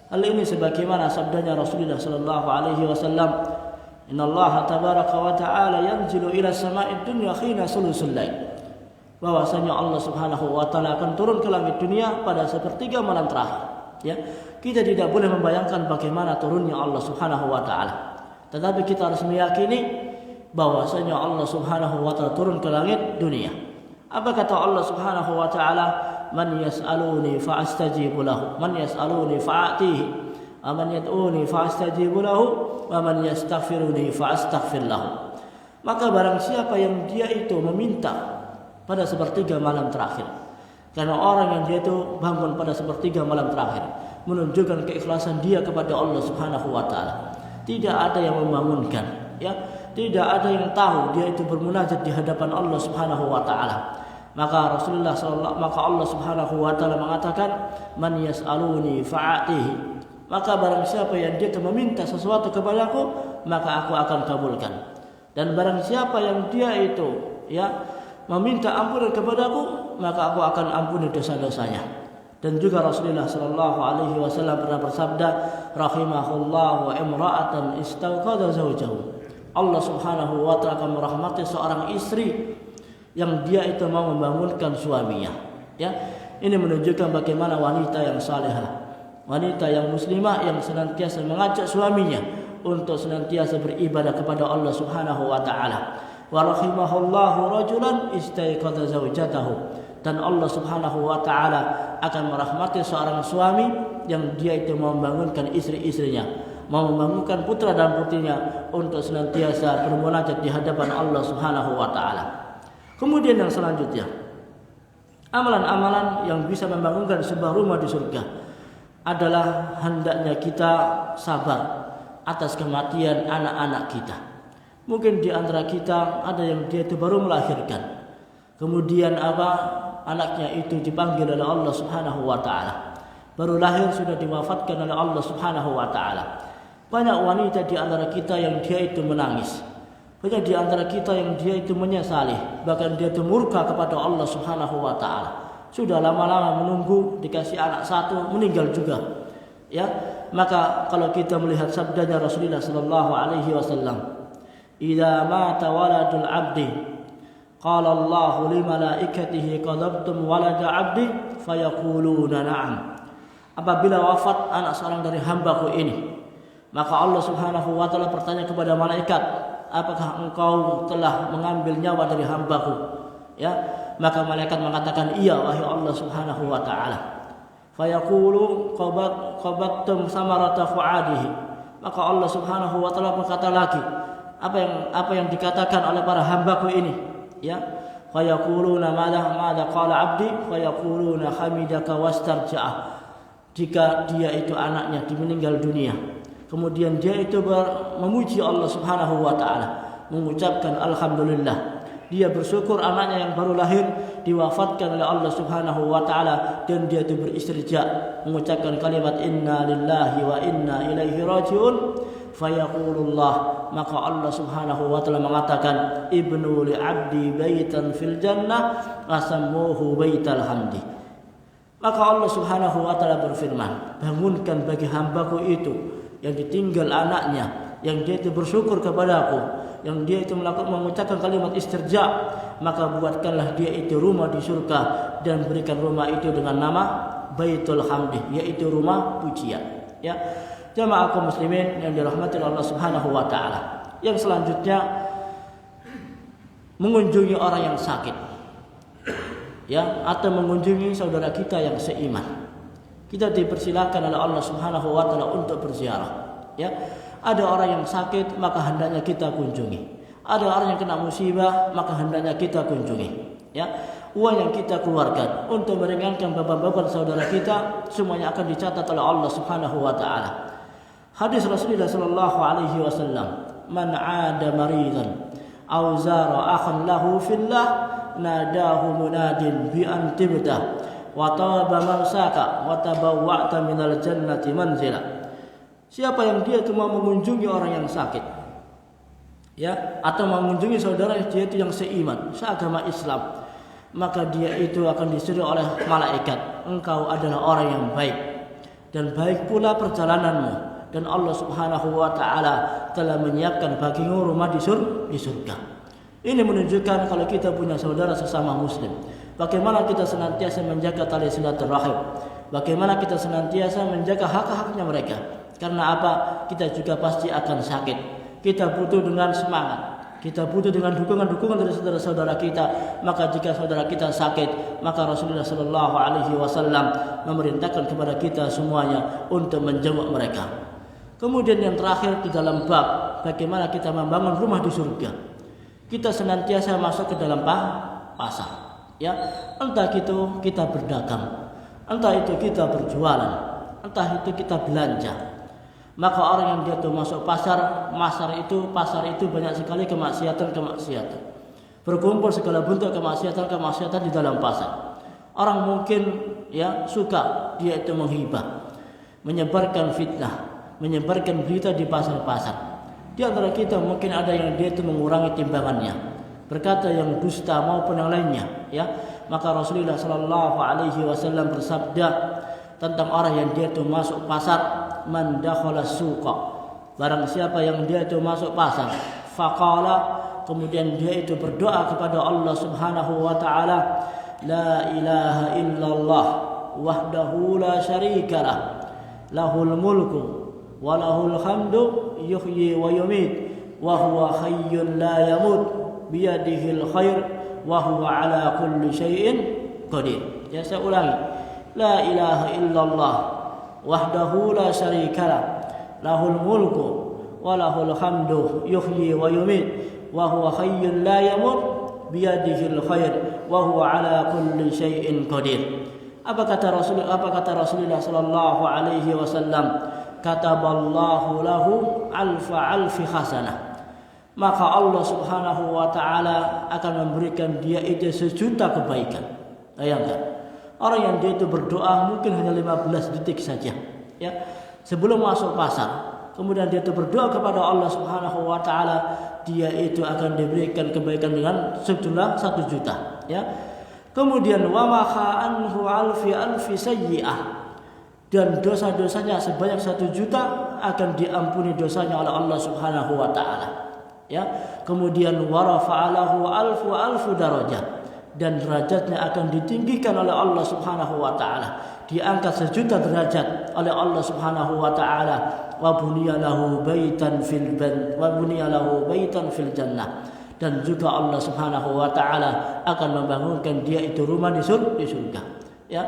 Hal ini sebagaimana sabdanya Rasulullah sallallahu alaihi wasallam, innallaha tabaraka wa ta'ala yanzilu ila sama'id dunya khina sulusul lail. Bahwasanya Allah Subhanahu wa taala akan turun ke langit dunia pada sepertiga malam terakhir. Ya, kita tidak boleh membayangkan bagaimana turunnya Allah Subhanahu wa taala. Tetapi kita harus meyakini bahwasanya Allah Subhanahu wa taala turun ke langit dunia. Apa kata Allah Subhanahu wa taala? man yas'aluni fa'astajibu lahu, man yas'aluni fa'atihi, wa man yad'uni fa'astajibu lahu, wa man yastaghfiruni fa'astaghfir lahu. Maka barang siapa yang dia itu meminta pada sepertiga malam terakhir, karena orang yang dia itu bangun pada sepertiga malam terakhir menunjukkan keikhlasan dia kepada Allah Subhanahu wa taala. Tidak ada yang membangunkan, ya. Tidak ada yang tahu dia itu bermunajat di hadapan Allah Subhanahu wa taala. Maka Allah Subhanahu wa taala mengatakan, "Man yas'aluni fa'atihi." Maka barang siapa yang dia meminta sesuatu kepadaku, maka aku akan kabulkan. Dan barang siapa yang dia itu meminta ampunan kepadaku, maka aku akan ampuni dosa-dosanya. Dan juga Rasulullah sallallahu alaihi wasallam pernah bersabda, rahimahullahu imra'atan istauqadha zawjahu. Allah Subhanahu wa taala akan merahmati seorang istri yang dia itu mau membangunkan suaminya. Ya, ini menunjukkan bagaimana wanita yang salehah, wanita yang muslimah yang senantiasa mengajak suaminya untuk senantiasa beribadah kepada Allah Subhanahu wa taala. Wa rahimahullahu rajulan istaiqadha zawjatahu. Dan Allah Subhanahu wa taala akan merahmati seorang suami yang dia itu mau membangunkan istri-istrinya, mau membangunkan putra dan putrinya untuk senantiasa bermunajat di hadapan Allah Subhanahu wa taala. Kemudian yang selanjutnya, amalan-amalan yang bisa membangunkan sebuah rumah di surga adalah hendaknya kita sabar atas kematian anak-anak kita. Mungkin di antara kita ada yang dia itu baru melahirkan, kemudian anaknya itu dipanggil oleh Allah Subhanahu wa taala. Baru lahir sudah diwafatkan oleh Allah Subhanahu wa taala. Banyak wanita di antara kita yang dia itu menangis. Banyak di antara kita yang dia itu menyesali, bahkan dia itu murka kepada Allah Subhanahu wa taala. Sudah lama-lama menunggu dikasih anak satu, meninggal juga. Ya, maka kalau kita melihat sabdanya Rasulullah sallallahu alaihi wasallam, "Idza mata waladul 'abdi, qala Allahu li malaikatihi qadabtum walada 'abdi?" Fayaquluna na'am. Apabila wafat anak seorang dari hambaku ini, maka Allah Subhanahu wa taala bertanya kepada malaikat, apakah engkau telah mengambil nyawa dari hambaku? Ya, maka malaikat mengatakan, iya wahai Allah Subhanahu wa taala. Fayaqulu qabattum samarata fuadihi. Maka Allah Subhanahu wa taala berkata lagi, apa yang dikatakan oleh para hambaku ini? Ya, fayaquluna madza qala 'abdi? Fayaquluna hamidaka wastarja'ah. Jika dia itu anaknya meninggal dunia, kemudian dia itu memuji Allah Subhanahu wa taala, mengucapkan alhamdulillah. Dia bersyukur anaknya yang baru lahir diwafatkan oleh Allah Subhanahu wa taala, dan dia itu beristirja, mengucapkan kalimat inna lillahi wa inna ilaihi rajiun. Fayaqulullah, maka Allah Subhanahu wa taala mengatakan, ibnu li 'abdi baitan fil jannah asammuhu baital hamdi. Maka Allah Subhanahu wa taala berfirman, bangunkan bagi hambaku itu yang ditinggal anaknya, yang dia itu bersyukur kepadaku, yang dia itu mengucapkan kalimat istirja, maka buatkanlah dia itu rumah di surga, dan berikan rumah itu dengan nama Baitul Hamdi, yaitu rumah pujian. Ya, jamaah kaum muslimin yang dirahmati Allah Subhanahu wa taala. Yang selanjutnya, mengunjungi orang yang sakit, ya, atau mengunjungi saudara kita yang seiman. Kita dipersilakan oleh Allah Subhanahu wa taala untuk berziarah. Ya, ada orang yang sakit, maka hendaknya kita kunjungi. Ada orang yang kena musibah, maka hendaknya kita kunjungi. Ya, uang yang kita keluarkan untuk meringankan beban-beban saudara kita, semuanya akan dicatat oleh Allah Subhanahu wa taala. Hadis Rasulullah sallallahu alaihi wasallam, "Man 'ada maridan aw zara akhan lahu fillah, nadahu munadin bi an tibta wa taba mansaka wa tabawwa'ta minal jannati manzila." Siapa yang dia itu mau mengunjungi orang yang sakit, ya, atau mengunjungi saudara dia itu yang seiman, seagama Islam, maka dia itu akan disuruh oleh malaikat, engkau adalah orang yang baik, dan baik pula perjalananmu, dan Allah Subhanahu wa taala telah menyiapkan bagimu rumah di surga. Ini menunjukkan kalau kita punya saudara sesama muslim, bagaimana kita senantiasa menjaga tali silaturahim, bagaimana kita senantiasa menjaga hak-haknya mereka. Karena apa? Kita juga pasti akan sakit. Kita butuh dengan semangat Kita butuh dengan dukungan dari saudara-saudara kita. Maka jika saudara kita sakit, maka Rasulullah sallallahu alaihi wasallam memerintahkan kepada kita semuanya untuk menjenguk mereka. Kemudian yang terakhir di dalam bab bagaimana kita membangun rumah di surga. Kita senantiasa masuk ke dalam pasar. Ya, entah itu kita berdagang, entah itu kita berjualan, entah itu kita belanja. Maka orang yang dia tuh masuk pasar itu banyak sekali kemaksiatan. Berkumpul segala bentuk kemaksiatan di dalam pasar. Orang mungkin ya suka dia itu menghibah, menyebarkan fitnah, menyebarkan berita di pasar-pasar. Di antara kita mungkin ada yang dia itu mengurangi timbangannya, berkata yang dusta maupun yang lainnya, ya. Maka Rasulullah sallallahu alaihi wasallam bersabda tentang orang yang dia itu masuk pasar, man dakhala suqa, barang siapa yang dia itu masuk pasar, faqala, kemudian dia itu berdoa kepada Allah Subhanahu wa taala, la ilaha illallah wahdahu la syarikalah, lahul mulku wa lahul hamdu yuhyi wa yumit wa huwa hayyun la yamut biyadihil khair wa huwa ala kulli syai'in qadir. Ya, saya ulangi. La ilaha illallah wahdahu la syarikalah, lahul mulku wa lahul hamdu yuhyi wa yumit wa huwa hayyun la yamut biyadihil khair wa huwa ala kulli syai'in qadir. Apa kata Rasulullah sallallahu alaihi wasallam? Kataballahu lahu alfi hasanah. Maka Allah Subhanahu wa taala akan memberikan dia itu 1.000.000 kebaikan. Bayangkan. Orang yang dia itu berdoa mungkin hanya 15 detik saja, ya, sebelum masuk pasar. Kemudian dia itu berdoa kepada Allah Subhanahu wa taala, dia itu akan diberikan kebaikan dengan sejumlah 1.000.000, ya. Kemudian wa maha anhu alfi sayyi'ah, dan dosa-dosanya sebanyak 1.000.000 akan diampuni dosanya oleh Allah Subhanahu wa taala, ya. Kemudian wa rafa'alahu alfu darajah, dan derajatnya akan ditinggikan oleh Allah Subhanahu wa taala, diangkat 1.000.000 derajat oleh Allah Subhanahu wa taala. Wa bunyalahu baitan fil jannah, dan juga Allah Subhanahu wa taala akan membangunkan dia itu rumah di surga. Ya,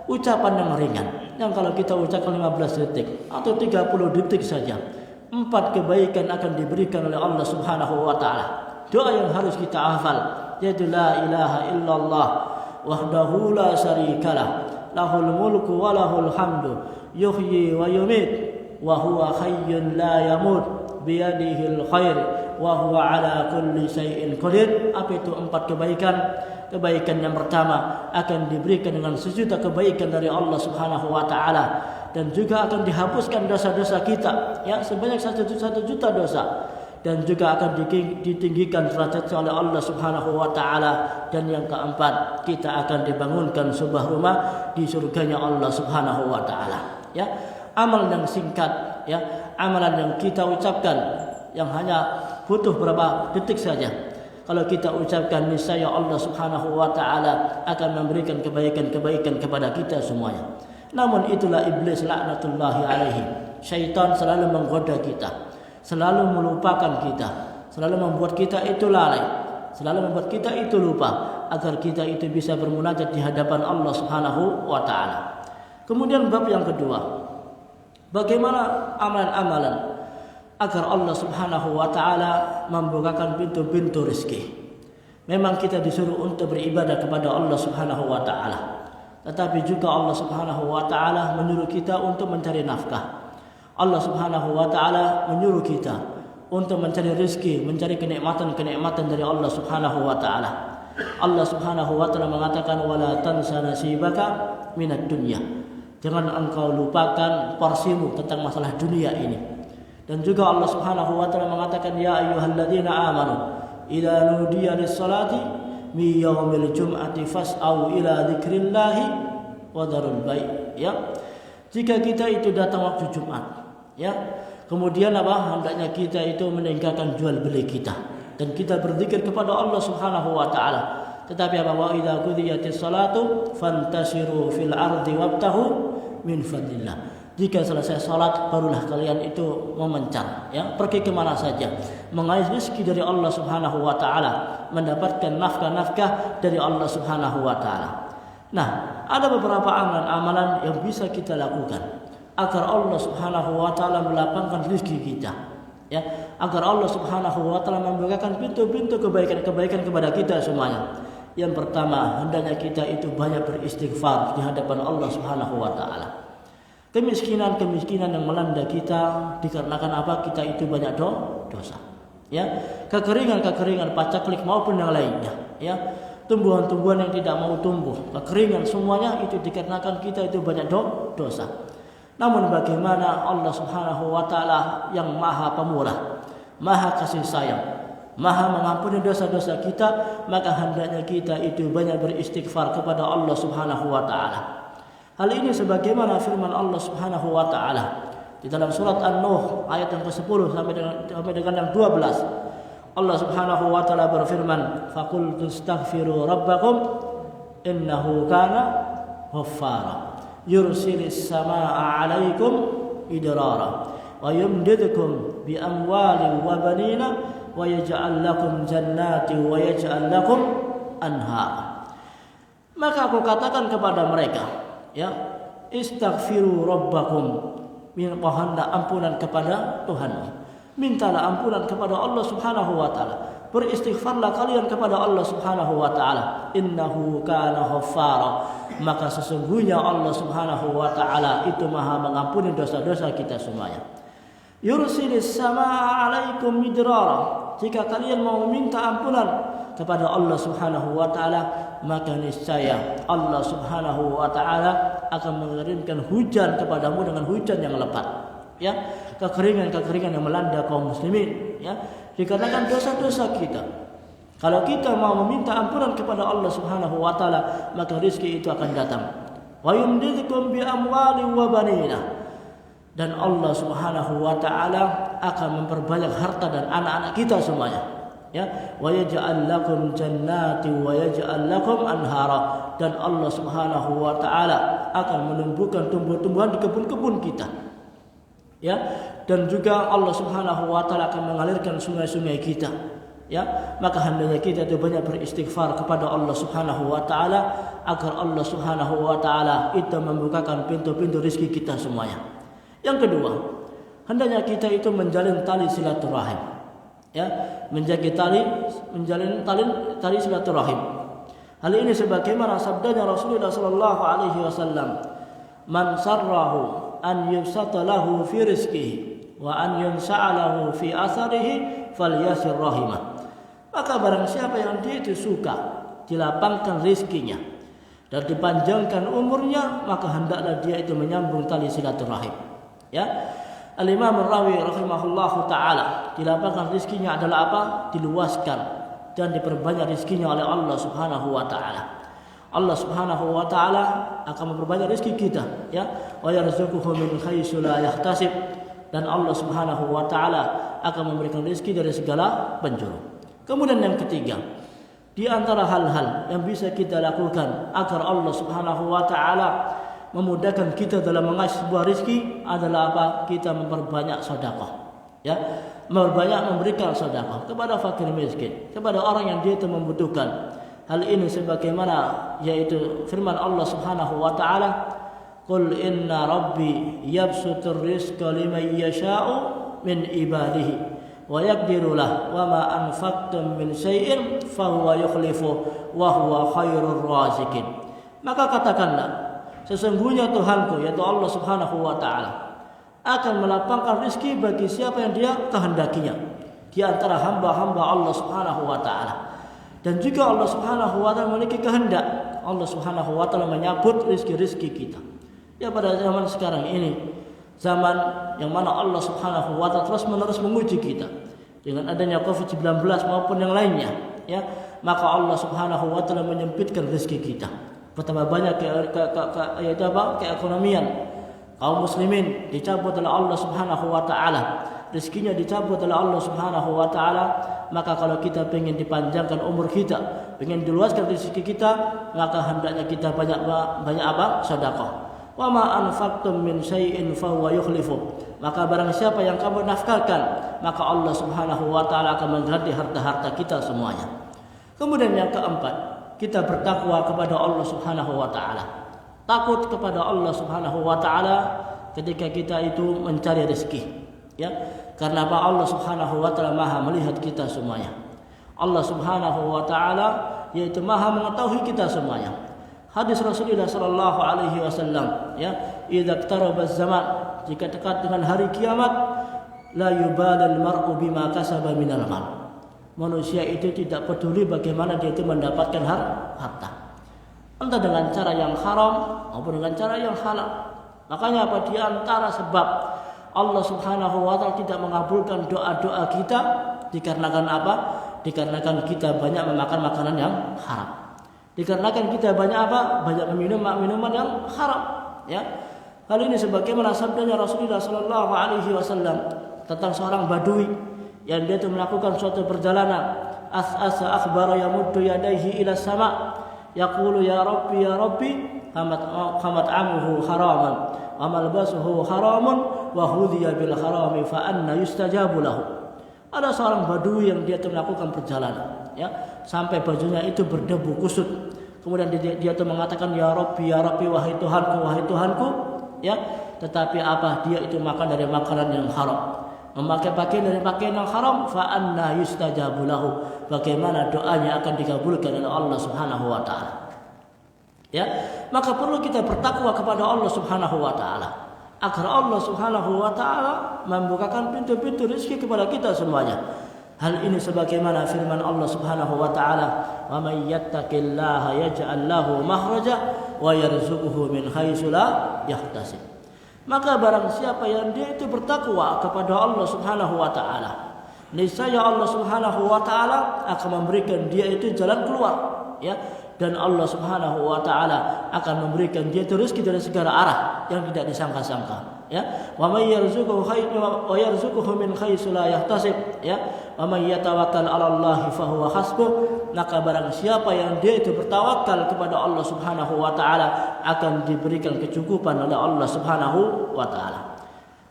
ucapan yang ringan yang kalau kita ucapkan 15 detik atau 30 detik saja, 4 kebaikan akan diberikan oleh Allah Subhanahu wa taala. Doa yang harus kita hafal yaitu la ilaha illallah wahdahu la syarikalah, lahul mulku wa lahul hamdu yuhyi wa yumit wa huwa hayyun la yamut biyadihil khair wa huwa ala kulli syai'in qadir. Apa itu 4 kebaikan? Kebaikan yang pertama akan diberikan dengan 1.000.000 kebaikan dari Allah Subhanahu wa taala, dan juga akan dihapuskan dosa-dosa kita, ya, sebanyak 1.000.000 dosa, dan juga akan ditinggikan derajatnya oleh Allah Subhanahu wa taala. Dan yang keempat, kita akan dibangunkan sebuah rumah di surganya Allah Subhanahu wa taala. Ya, amal yang singkat, ya, amalan yang kita ucapkan yang hanya butuh berapa detik saja. Kalau kita ucapkan, niscaya Allah Subhanahu wa taala akan memberikan kebaikan-kebaikan kepada kita semuanya. Namun itulah iblis laknatullahi alaihi. Syaitan selalu menggoda kita, selalu melupakan kita, selalu membuat kita itu lalai, selalu membuat kita itu lupa, agar kita itu bisa bermunajat di hadapan Allah Subhanahu wa taala. Kemudian bab yang kedua, bagaimana amalan-amalan agar Allah Subhanahu wa taala membukakan pintu-pintu rezeki. Memang kita disuruh untuk beribadah kepada Allah Subhanahu wa taala, tetapi juga Allah Subhanahu wa taala menyuruh kita untuk mencari nafkah. Allah Subhanahu wa taala menyuruh kita untuk mencari rezeki, mencari kenikmatan-kenikmatan dari Allah Subhanahu wa taala. Allah Subhanahu wa taala mengatakan wala tansa nasibaka minad dunya. Jangan engkau lupakan porsimu tentang masalah dunia ini. Dan juga Allah Subhanahu wa taala mengatakan ya ayyuhalladzina amanu idza nudiya lis-salati min yaumil jum'ati fas'au ila dzikrillahi wa dzarul bai'. Ya. Jika kita itu datang waktu Jumat, ya, kemudian apa? Hendaknya kita itu meninggalkan jual beli kita dan kita berzikir kepada Allah Subhanahu wa taala. Tetapi apa? Wa idza qudiyatis salatu fantasiru fil ardi wabtahu min fadlillah. Jika selesai salat barulah kalian itu memencar, ya, pergi kemana saja, mengais rezeki dari Allah Subhanahu wa taala, mendapatkan nafkah-nafkah dari Allah Subhanahu wa taala. Nah, ada beberapa amalan-amalan yang bisa kita lakukan agar Allah Subhanahu wa taala melapangkan rezeki kita, ya, agar Allah Subhanahu wa taala membukakan pintu-pintu kebaikan-kebaikan kepada kita semuanya. Yang pertama, hendaknya kita itu banyak beristighfar di hadapan Allah Subhanahu wa taala. Kemiskinan yang melanda kita dikarenakan apa? Kita itu banyak dosa. Ya, kekeringan pacaklik maupun yang lainnya, ya. Tumbuhan-tumbuhan yang tidak mau tumbuh, kekeringan, semuanya itu dikarenakan kita itu banyak dosa. Namun bagaimana Allah Subhanahu wa taala yang Maha Pemurah, Maha Kasih Sayang, Maha mengampuni dosa-dosa kita, maka hendaknya kita itu banyak beristighfar kepada Allah Subhanahu wa taala. Hal ini sebagaimana firman Allah Subhanahu wa taala di dalam surat An-Nuh ayat yang ke-10 sampai dengan yang 12. Allah Subhanahu wa taala berfirman, "Faqul tastaghfiru rabbakum innahu kana ghaffara yursilis samaa'a 'alaikum idrara wa yumdidukum bi amwalin wa banina wa yaj'al lakum jannatin wa yaj'al lakum anhar." Maka aku katakan kepada mereka, ya, istaghfiru rabbakum, mohonlah ampunan kepada Tuhanmu, mintalah ampunan kepada Allah Subhanahu wa taala, beristighfarlah kalian kepada Allah Subhanahu wa taala, innahu kana ghaffara, maka sesungguhnya Allah Subhanahu wa taala itu Maha mengampuni dosa-dosa kita semuanya. Yursilis samaa'a 'alaikum midrara, jika kalian mau minta ampunan kepada Allah Subhanahu wa taala, maka niscaya Allah Subhanahu wa taala akan mengirimkan hujan kepadamu dengan hujan yang lebat, ya, kekeringan yang melanda kaum muslimin, ya, dikarenakan dosa-dosa kita. Kalau kita mau meminta ampunan kepada Allah Subhanahu wa taala, maka rezeki itu akan datang. Wa yumdidukum bi amwalin wa banina, dan Allah Subhanahu wa taala akan memperbanyak harta dan anak-anak kita semuanya. Ya, wa yaj'al lakum jannati wa yaj'al lakum anhara, dan Allah Subhanahu wa taala akan menumbuhkan tumbuh-tumbuhan di kebun-kebun kita. Ya, dan juga Allah Subhanahu wa taala akan mengalirkan sungai-sungai kita. Ya, maka hendaknya kita itu banyak beristighfar kepada Allah Subhanahu wa taala agar Allah Subhanahu wa taala itu membukakan pintu-pintu rezeki kita semuanya. Yang kedua, hendaknya kita itu menjalin tali silaturahim. Ya, menjalin tali silaturahim. Hal ini sebagaimana sabdanya Rasulullah sallallahu alaihi wasallam, "Man sarrahu an yubsata lahu fi rizqihi wa an yunsa'a lahu fi atharihi falyasir rahimah." Maka barang siapa yang dia itu suka dilapangkan rizkinya dan dipanjangkan umurnya, maka hendaklah dia itu menyambung tali silaturahim. Ya. Al-Imam Ar-Rawi rahimahullahu taala, dilapangkan rezekinya adalah apa? Diluaskan dan diperbanyak rezekinya oleh Allah Subhanahu wa taala. Allah Subhanahu wa taala akan memperbanyak rezeki kita, ya. Wa yarzuquhu min haitsu la yahtasib, dan Allah Subhanahu wa taala akan memberikan rezeki dari segala penjuru. Kemudian yang ketiga, di antara hal-hal yang bisa kita lakukan agar Allah Subhanahu wa taala memudahkan kita dalam mengais sebuah rezeki adalah apa? Kita memperbanyak sedekah, ya, memperbanyak memberikan sedekah kepada fakir miskin, kepada orang yang dia itu membutuhkan. Hal ini sebagaimana yaitu firman Allah Subhanahu wa taala, "Qul inna rabbi yabsutur rizqa liman yasha'u min ibadihi wa yaqdiru lahu wa ma anfaqtum min syai'in fa huwa yukhlifu wa huwa khairur raziqin." Maka katakanlah, sesungguhnya Tuhanku, yaitu Allah Subhanahu wa taala, akan melapangkan rezeki bagi siapa yang dia kehendakinya di antara hamba-hamba Allah Subhanahu wa taala. Dan juga Allah Subhanahu wa taala memiliki kehendak. Allah Subhanahu wa taala menyabut rezeki-rezeki kita. Ya, pada zaman sekarang ini, zaman yang mana Allah Subhanahu wa taala terus-menerus menguji kita dengan adanya Covid-19 maupun yang lainnya, ya, maka Allah Subhanahu wa taala menyempitkan rezeki kita. Betapa banyak keekonomian kaum muslimin dicabut oleh Allah Subhanahu wa taala, rezekinya dicabut oleh Allah Subhanahu wa taala. Maka kalau kita ingin dipanjangkan umur kita, ingin diluaskan rezeki kita, maka hendaknya kita banyak apa? Sedekah. Wa ma anfaqtum min syai'in fahuwa yukhlifu. Maka barang siapa yang kamu nafkahkan, maka Allah Subhanahu wa taala akan mengganti harta-harta kita semuanya. Kemudian yang keempat, kita bertakwa kepada Allah Subhanahu wa taala. Takut kepada Allah Subhanahu wa taala ketika kita itu mencari rezeki, ya. Karena apa? Allah Subhanahu wa taala Maha melihat kita semuanya. Allah Subhanahu wa taala yaitu Maha mengetahui kita semuanya. Hadis Rasulullah sallallahu alaihi wasallam, ya, idza iqtaraba zaman, jika dekat dengan hari kiamat, la yubalal mar'u bima kasaba minal mal. Manusia itu tidak peduli bagaimana dia itu mendapatkan harta. Entah dengan cara yang haram maupun dengan cara yang halal. Makanya apa? Di antara sebab Allah Subhanahu wa taala tidak mengabulkan doa-doa kita dikarenakan apa? Dikarenakan kita banyak memakan makanan yang haram. Dikarenakan kita banyak apa? Banyak meminum minuman yang haram, ya. Hal ini sebagaimana sabdanya Rasulullah sallallahu alaihi wasallam tentang seorang badui yang dia itu melakukan suatu perjalanan, as'asa akhbara yamuddu yadayhi ila sama, yaqulu ya rabbi qamat amuhu haraman wa malbasuhu haramun wa hudhiya bil harami fa anna yustajabu lahu. Ada seorang badui yang dia itu melakukan perjalanan, ya, sampai bajunya itu berdebu kusut. Kemudian dia itu mengatakan ya Rabbi wahai Tuhanku, ya. Tetapi apa? Dia itu makan dari makanan yang haram, memakai pakaian dari pakaian yang haram, fa anna yustajabu lahu. Bagaimana doanya akan dikabulkan oleh Allah Subhanahu wa taala? Ya, maka perlu kita bertakwa kepada Allah Subhanahu wa taala agar Allah Subhanahu wa taala membukakan pintu-pintu rezeki kepada kita semuanya. Hal ini sebagaimana firman Allah Subhanahu wa taala, "Wa may yattaqillaha yaj'al lahu makhraja wa yarzuquhu min haitsu la yahtasib." Maka barang siapa yang dia itu bertakwa kepada Allah Subhanahu wa taala, niscaya Allah Subhanahu wa taala akan memberikan dia itu jalan keluar, ya. Dan Allah Subhanahu wa taala akan memberikan dia rezeki dari segala arah yang tidak disangka-sangka, ya. Wa may yarzuquhu min haitsu la yahtasib, ya. Wa may yatawakkal 'ala Allah fa huwa hasbuh. Maka barang siapa yang dia itu bertawakal kepada Allah Subhanahu wa taala akan diberikan kecukupan oleh Allah Subhanahu wa taala.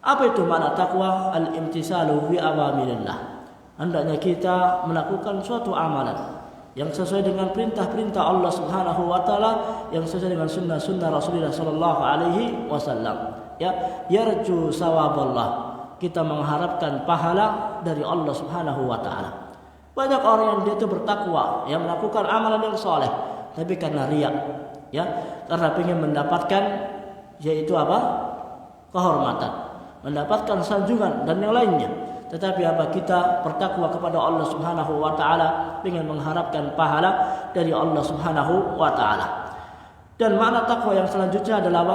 Apa itu makna takwa? Al-imtisalu bi awamirillah. Hendaknya kita melakukan suatu amalan yang sesuai dengan perintah-perintah Allah Subhanahu wa taala, yang sesuai dengan sunnah-sunnah Rasulullah sallallahu alaihi wasallam, ya. Yarju sawaballah. Kita mengharapkan pahala dari Allah Subhanahu wa taala. Banyak orang yang dia itu bertakwa, yang melakukan amalan yang soleh, tapi karena riya, ya, karena ingin mendapatkan yaitu apa? Kehormatan, mendapatkan sanjungan dan yang lainnya. Tetapi apa? Kita bertakwa kepada Allah Subhanahu wa taala, ingin mengharapkan pahala dari Allah Subhanahu wa taala. Dan makna takwa yang selanjutnya adalah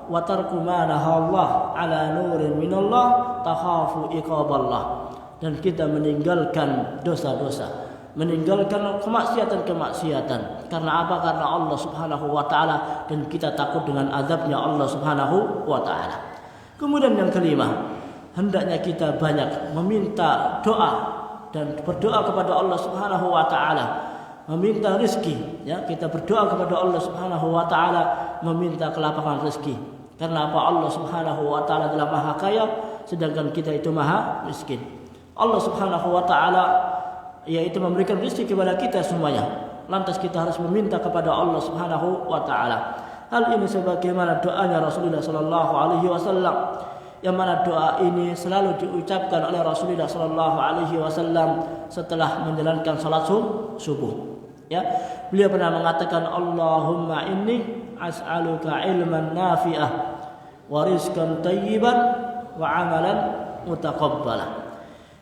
wa tarku ma nahallah ala nurin minallah takhafu iqaballah. Dan kita meninggalkan dosa-dosa, meninggalkan kemaksiatan-kemaksiatan. Karena apa? Karena Allah Subhanahu wa taala, dan kita takut dengan azabnya Allah Subhanahu wa taala. Kemudian yang kelima, hendaknya kita banyak meminta doa dan berdoa kepada Allah Subhanahu wa taala, meminta rezeki, ya. Kita berdoa kepada Allah Subhanahu wa taala meminta kelapangan rezeki. Karena apa? Allah Subhanahu wa taala adalah Maha Kaya, sedangkan kita itu Maha Miskin. Allah Subhanahu wa taala yaitu memberikan rezeki kepada kita semuanya. Lantas kita harus meminta kepada Allah Subhanahu wa taala. Hal ini sebagaimana doanya Rasulullah sallallahu alaihi wasallam, yang mana doa ini selalu diucapkan oleh Rasulullah sallallahu alaihi wasallam setelah menjalankan salat subuh, ya. Beliau pernah mengatakan, Allahumma inni as'aluka ilman nafi'ah wa rizqan thayyiban wa amalan mutaqabbala.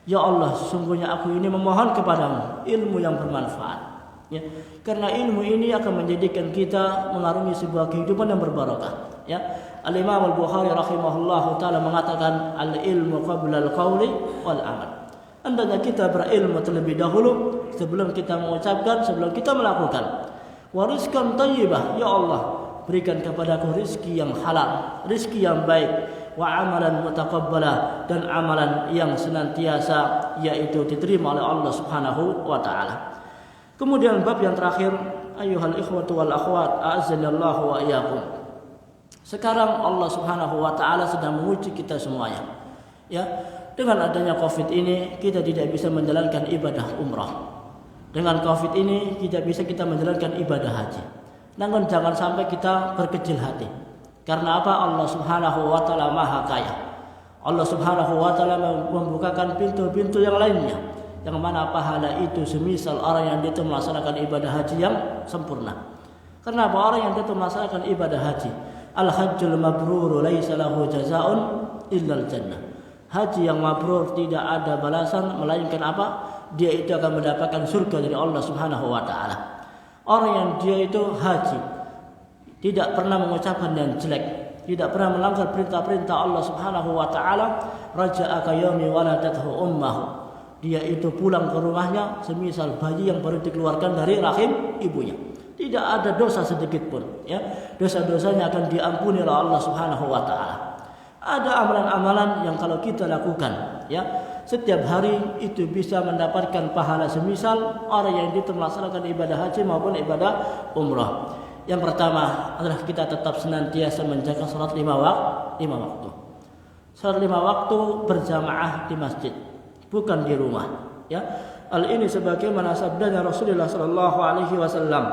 Ya Allah, sesungguhnya aku ini memohon kepadamu ilmu yang bermanfaat, ya. Karena ilmu ini akan menjadikan kita mengarungi sebuah kehidupan yang berbarokah, ya. Al-Imam Al-Bukhari rahimahullahu ta'ala mengatakan al-ilmu qabla al-qawli wal amal. Hendaknya kita berilmu terlebih dahulu sebelum kita mengucapkan, sebelum kita melakukan. Wa rizqan thayyibah, ya Allah, berikan kepadaku rizki yang halal, rizki yang baik. Wa amalan mutaqabbala, dan amalan yang senantiasa yaitu diterima oleh Allah Subhanahu wa taala. Kemudian bab yang terakhir, ayyuhal ikhwatu wal akhwat, a'azzanallahu wa iyyakum. Sekarang Allah Subhanahu wa taala sedang menguji kita semuanya. Ya, dengan adanya Covid ini kita tidak bisa menjalankan ibadah umrah. Dengan Covid ini tidak bisa kita menjalankan ibadah haji. Namun jangan sampai kita berkecil hati. Karena apa? Allah Subhanahu wa taala Maha Kaya. Allah Subhanahu wa taala membukakan pintu-pintu yang lainnya, yang mana pahala itu semisal orang yang dia melaksanakan ibadah haji yang sempurna. Karena apa? Orang yang dia melaksanakan ibadah haji, al-hajjul mabrur laisa lahu jazaa'un illal jannah. Haji yang mabrur tidak ada balasan melainkan apa? Dia itu akan mendapatkan surga dari Allah Subhanahu wa taala. Orang yang dia itu haji tidak pernah mengucapkan yang jelek, tidak pernah melanggar perintah-perintah Allah Subhanahu wa taala, raja'a ka yaumi waladathu ummuhu. Dia itu pulang ke rumahnya semisal bayi yang baru dikeluarkan dari rahim ibunya. Tidak ada dosa sedikit pun, ya. Dosa-dosanya akan diampuni oleh Allah Subhanahu wa taala. Ada amalan-amalan yang kalau kita lakukan, ya, setiap hari itu bisa mendapatkan pahala semisal orang yang itu melaksanakan ibadah haji maupun ibadah umrah. Yang pertama adalah kita tetap senantiasa menjaga salat 5 waktu. Salat 5 waktu berjamaah di masjid, bukan di rumah, ya. Hal ini sebagaimana sabdanya Rasulullah sallallahu alaihi wasallam,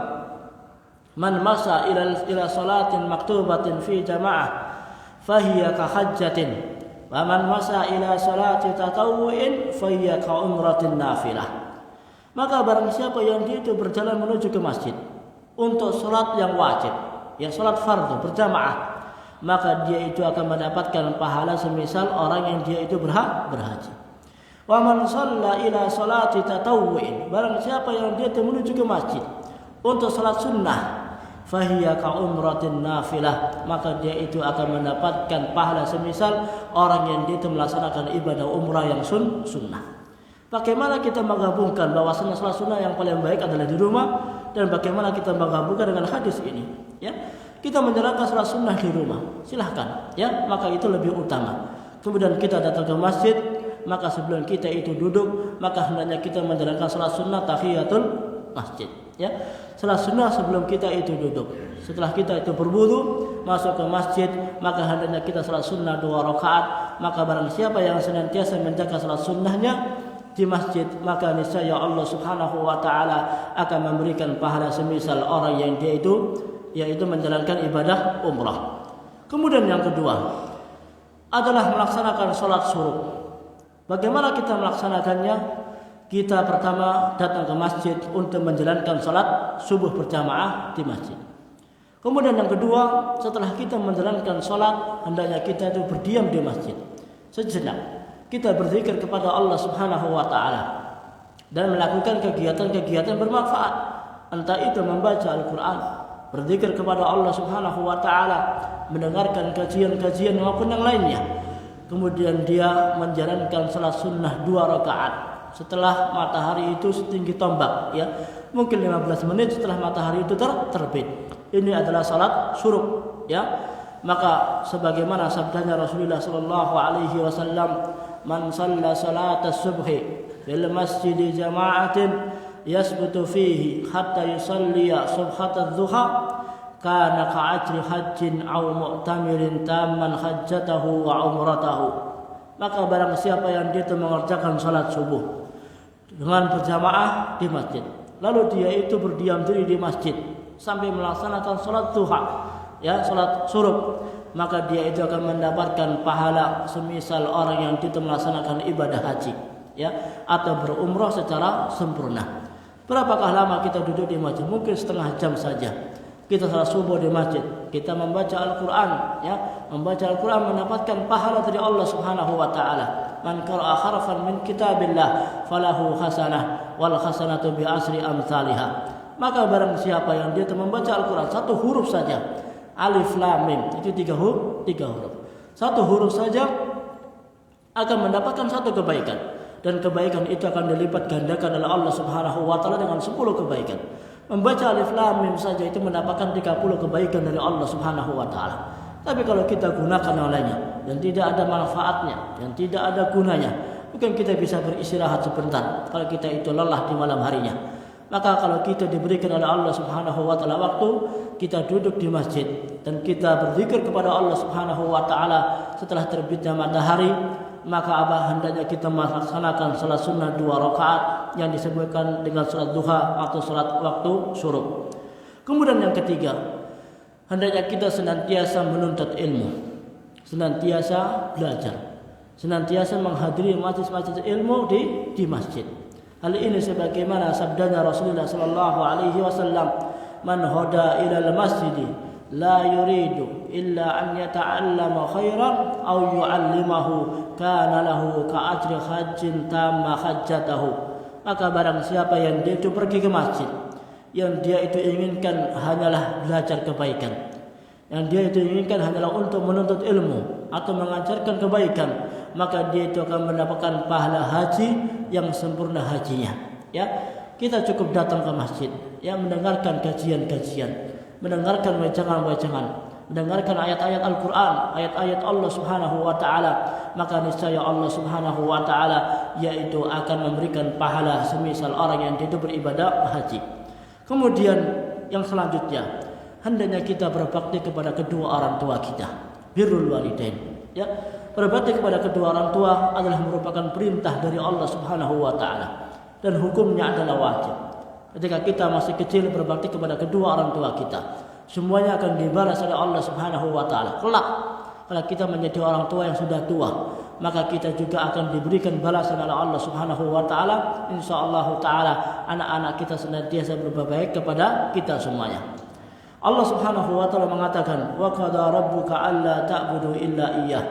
"Man masa ila salatin maktubatin fi jamaah fahiya ka hajjatin, wa man masa ila salati tatawwu'in fahiya ka umratin nafilah." Maka barang siapa yang dia itu berjalan menuju ke masjid untuk salat yang wajib, ya salat fardu berjamaah, maka dia itu akan mendapatkan pahala semisal orang yang dia itu berhaji. Wa man shalla ila salati tatawwu'in, barang siapa yang dia itu menuju ke masjid untuk salat sunnah, fahiya ka umratin nafilah, maka dia itu akan mendapatkan pahala semisal orang yang dia melaksanakan ibadah umrah yang sunnah. Bagaimana kita menggabungkan bahwasanya salat sunnah yang paling baik adalah di rumah, dan bagaimana kita menggabungkan dengan hadis ini, ya? Kita menjalankan salat sunnah di rumah, silahkan, ya, maka itu lebih utama. Kemudian kita datang ke masjid, maka sebelum kita itu duduk, maka hendaknya kita menjalankan salat sunnah tahiyatul masjid, ya. Salat sunnah sebelum kita itu duduk. Setelah kita itu berwudu masuk ke masjid, maka hendaknya kita salat sunnah 2 rakaat. Maka barang siapa yang senantiasa menjaga salat sunnahnya di masjid, maka niscaya Allah Subhanahu wa taala akan memberikan pahala semisal orang yang dia itu yaitu menjalankan ibadah umrah. Kemudian yang kedua adalah melaksanakan salat suruh. Bagaimana kita melaksanakannya? Kita pertama datang ke masjid untuk menjalankan salat subuh berjamaah di masjid. Kemudian yang kedua, setelah kita menjalankan salat, hendaknya kita itu berdiam di masjid sejenak. Kita berzikir kepada Allah Subhanahu wa taala dan melakukan kegiatan-kegiatan bermanfaat. Entah itu membaca Al-Qur'an, berzikir kepada Allah Subhanahu wa taala, mendengarkan kajian-kajian maupun yang lainnya. Kemudian dia menjalankan salat sunnah 2 rakaat. Setelah matahari itu setinggi tombak, ya, mungkin 15 menit setelah matahari itu terbit. Ini adalah salat syuruk, ya. Maka sebagaimana sabdanya Rasulullah sallallahu alaihi wasallam, "Man shalla salata subhi fil masjid jama'atin yasbutu fihi hatta yusalliya subhatadz duha kana ka'ajri hajjin aw mu'tamirin tamman hajjatahu wa umratahu." Maka barang siapa yang dia mengerjakan salat subuh dengan berjamaah di masjid, lalu dia itu berdiam diri di masjid sampai melaksanakan salat duha, ya, salat syuruk, maka dia itu akan mendapatkan pahala semisal orang yang itu melaksanakan ibadah haji, ya, atau berumrah secara sempurna. Berapakah lama kita duduk di masjid? Mungkin setengah jam saja. Kita salat subuh di masjid, kita membaca Al-Qur'an, ya, membaca Al-Qur'an mendapatkan pahala dari Allah Subhanahu wa taala. Man qara'a harfan min kitabillah falahu hasanah wal hasanatu bi asri amsalihha. Maka barang siapa yang dia membaca Al-Qur'an 1 huruf saja, alif lam mim, itu 3 huruf. 1 huruf saja akan mendapatkan 1 kebaikan, dan kebaikan itu akan dilipat gandakan oleh Allah Subhanahu wa taala dengan 10 kebaikan. Membaca alif lam mim saja itu mendapatkan 30 kebaikan dari Allah Subhanahu wa taala. Tapi kalau kita gunakan olehnya dan tidak ada manfaatnya, dan tidak ada gunanya, mungkin kita bisa beristirahat sebentar kalau kita itu lelah di malam harinya. Maka kalau kita diberikan oleh Allah Subhanahu wa taala waktu, kita duduk di masjid dan kita berzikir kepada Allah Subhanahu wa taala setelah terbitnya matahari, maka hendaknya kita melaksanakan salat sunnah 2 rakaat yang disebutkan dengan salat duha atau salat waktu syuruk. Kemudian yang ketiga, hendaknya kita senantiasa menuntut ilmu, senantiasa belajar, senantiasa menghadiri majlis-majlis ilmu di masjid. Hal ini sebagaimana sabdanya Rasulullah sallallahu alaihi wasallam, "Man hada ila al-masjid la yuridu illa an yata'allama khairan aw yu'allimahu kana lahu ka'ajri hajjin tamma hajjatahu." Maka barang siapa yang dia itu pergi ke masjid, yang dia itu inginkan hanyalah belajar kebaikan, yang dia itu inginkan hanyalah untuk menuntut ilmu atau mengajarkan kebaikan, maka dia itu akan mendapatkan pahala haji yang sempurna hajinya. Ya, kita cukup datang ke masjid, ya, mendengarkan kajian-kajian, mendengarkan wejangan-wejangan, mendengarkan ayat-ayat Al-Quran, ayat-ayat Allah Subhanahu wa taala, maka niscaya Allah Subhanahu wa taala yaitu akan memberikan pahala semisal orang yang itu beribadah haji. Kemudian yang selanjutnya, hendaknya kita berbakti kepada kedua orang tua kita, birrul walidain. Ya, berbakti kepada kedua orang tua adalah merupakan perintah dari Allah Subhanahu wa taala dan hukumnya adalah wajib. Ketika kita masih kecil berbakti kepada kedua orang tua kita, semuanya akan dibalas oleh Allah Subhanahu wa taala. Kelak kalau kita menjadi orang tua yang sudah tua, maka kita juga akan diberikan balasan oleh Allah Subhanahu wa taala. Insyaallah taala anak-anak kita senantiasa berbuat baik kepada kita semuanya. Allah Subhanahu wa taala mengatakan, "Wa qada rabbuka alla ta'budu illa iyyah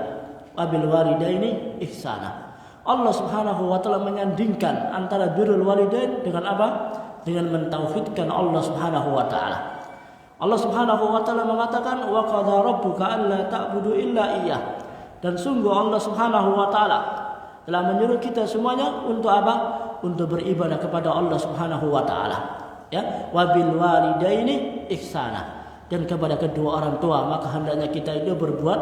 wa bil walidaini ihsana." Allah Subhanahu wa taala menyandingkan antara birrul walidain dengan apa? Dengan mentauhidkan Allah Subhanahu wa taala. Allah Subhanahu wa taala mengatakan, "Wa qada rabbuka alla ta'budu illa iyyah." Dan sungguh Allah Subhanahu wa taala telah menyuruh kita semuanya untuk apa? Untuk beribadah kepada Allah Subhanahu wa taala. Ya, wabil walidaini ihsana, dan kepada kedua orang tua maka hendaknya kita itu berbuat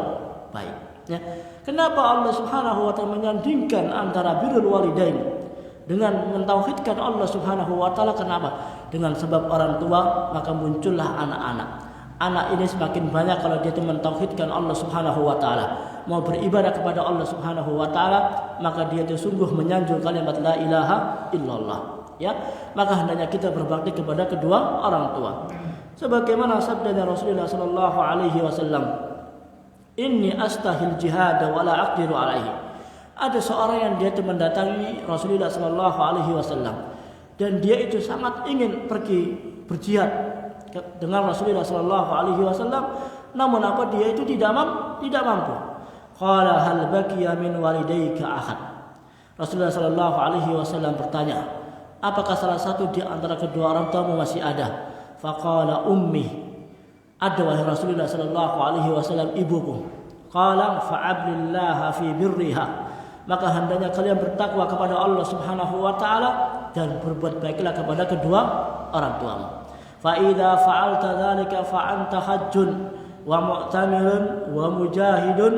baik. Ya. Kenapa Allah Subhanahu wa taala menyandingkan antara birrul walidain dengan mentauhidkan Allah Subhanahu wa taala? Kenapa? Dengan sebab orang tua maka muncullah anak-anak. Anak ini semakin banyak kalau dia itu mentauhidkan Allah Subhanahu wa taala, mau beribadah kepada Allah Subhanahu wa taala, maka dia itu sungguh menyanjung kalimat la ilaha illallah. Ya, maka hendaknya kita berbakti kepada kedua orang tua. Sebagaimana sabda Rasulullah sallallahu alaihi wasallam, "Inni astahil jihad wa la aqdiru alaihi." Ada seorang yang dia itu mendatangi Rasulullah sallallahu alaihi wasallam dan dia itu sangat ingin pergi berjihad dengan Rasulullah sallallahu alaihi wasallam, namun apa dia itu tidak mampu. Qala hal baqiya min walidayka ahad. Rasulullah sallallahu alaihi wasallam bertanya, apakah salah satu di antara kedua orang tuamu masih ada? Faqala ummi. Ada wahai Rasulullah sallallahu alaihi wasallam, ibuku. Qala fa'ablillaha fi birriha. Maka hendaknya kalian bertakwa kepada Allah Subhanahu wa taala dan berbuat baiklah kepada kedua orang tuamu. Fa idza fa'alta dzalika fa anta hajjun wa mu'tamirun wa mujahidun.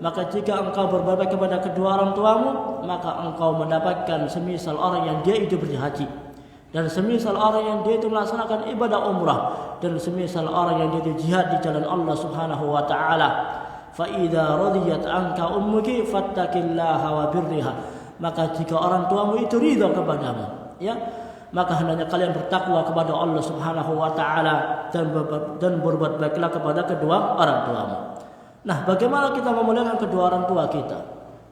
Maka jika engkau berbuat baik kepada kedua orang tuamu, maka engkau mendapatkan semisal orang yang dia itu berhaji, dan semisal orang yang dia itu melaksanakan ibadah umrah, dan semisal orang yang dia itu jihad di jalan Allah Subhanahu wa taala. Fa idza radiyat anka ummuki fattaqillaha wa birriha. Maka jika orang tuamu itu ridha kepadamu, ya, maka hendaknya kalian bertakwa kepada Allah Subhanahu wa taala dan berbuat baiklah kepada kedua orang tuamu. Nah, bagaimana kita memuliakan kedua orang tua kita?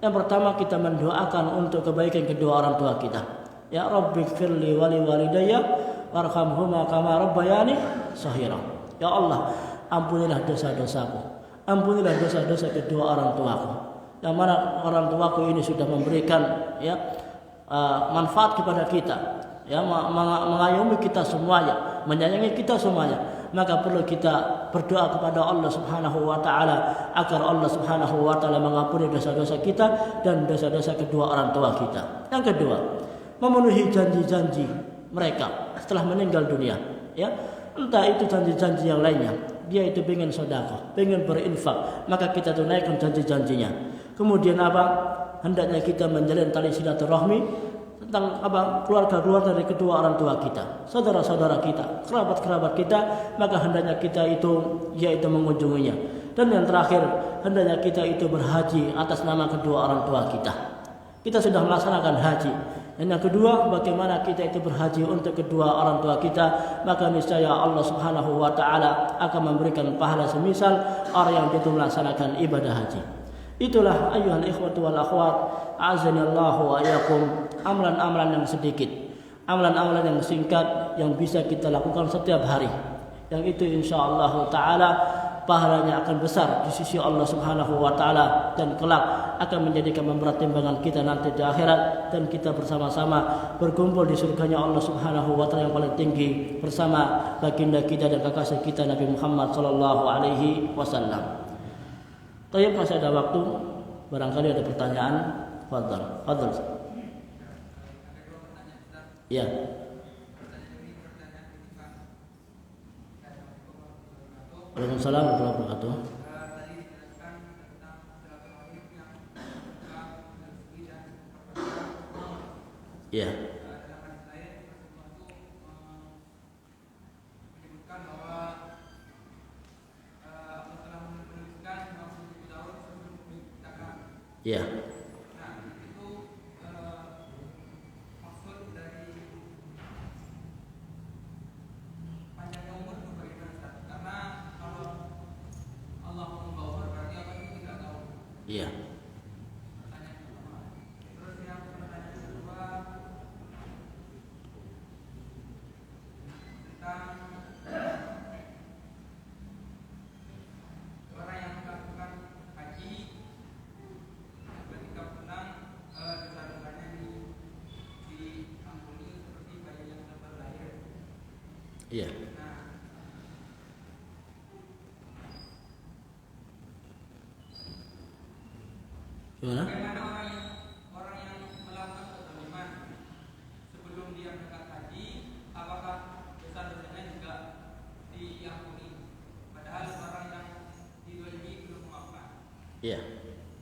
Yang pertama, kita mendoakan untuk kebaikan kedua orang tua kita. Ya Rabbighfirli wa li walidayya warhamhuma kama rabbayani shaghira. Ya Allah, ampunilah dosa-dosaku. Ampunilah dosa-dosa kedua orang tuaku. Yang mana orang tuaku ini sudah memberikan manfaat kepada kita, ya, mengayomi kita semuanya, menyayangi kita semuanya. Maka perlu kita berdoa kepada Allah Subhanahu wa taala agar Allah Subhanahu wa taala mengampuni dosa-dosa kita dan dosa-dosa kedua orang tua kita. Yang kedua, memenuhi janji-janji mereka setelah meninggal dunia, ya. Entah itu janji-janji yang lainnya, dia itu ingin sedekah, ingin berinfak, maka kita tunaikan janji-janjinya. Kemudian apa? Hendaknya kita menjalin tali silaturahmi tentang keluarga dari kedua orang tua kita, saudara-saudara kita, kerabat-kerabat kita, maka hendaknya kita itu yaitu mengunjunginya. Dan yang terakhir, hendaknya kita itu berhaji atas nama kedua orang tua kita. Kita sudah melaksanakan haji. Dan yang kedua, bagaimana kita itu berhaji untuk kedua orang tua kita, maka niscaya Allah Subhanahu wa taala akan memberikan pahala semisal orang yang itu melaksanakan ibadah haji. Itulah ayyuhal ikhwatu wal akhwat, azanillahu wa iyyakum, amalan-amalan yang sedikit, amalan-amalan yang singkat yang bisa kita lakukan setiap hari. Yang itu insyaallah taala pahalanya akan besar di sisi Allah Subhanahu wa taala dan kelak akan menjadikan memberat timbangan kita nanti di akhirat, dan kita bersama-sama berkumpul di surganya Allah Subhanahu wa taala yang paling tinggi bersama baginda kita dan kekasih kita Nabi Muhammad sallallahu alaihi wasallam. Baik, masih ada waktu, barangkali ada pertanyaan. Fadhal. Ya. Waalaikumsalam warahmatullahi wabarakatuh. Ya. Ya. Iya. Iya. Gimana? Bagaimana orang yang melakukan kezaliman sebelum dia berangkat haji, apakah dosa-dosanya juga diampuni? Padahal orang yang dizalimi belum memaafkan. Iya.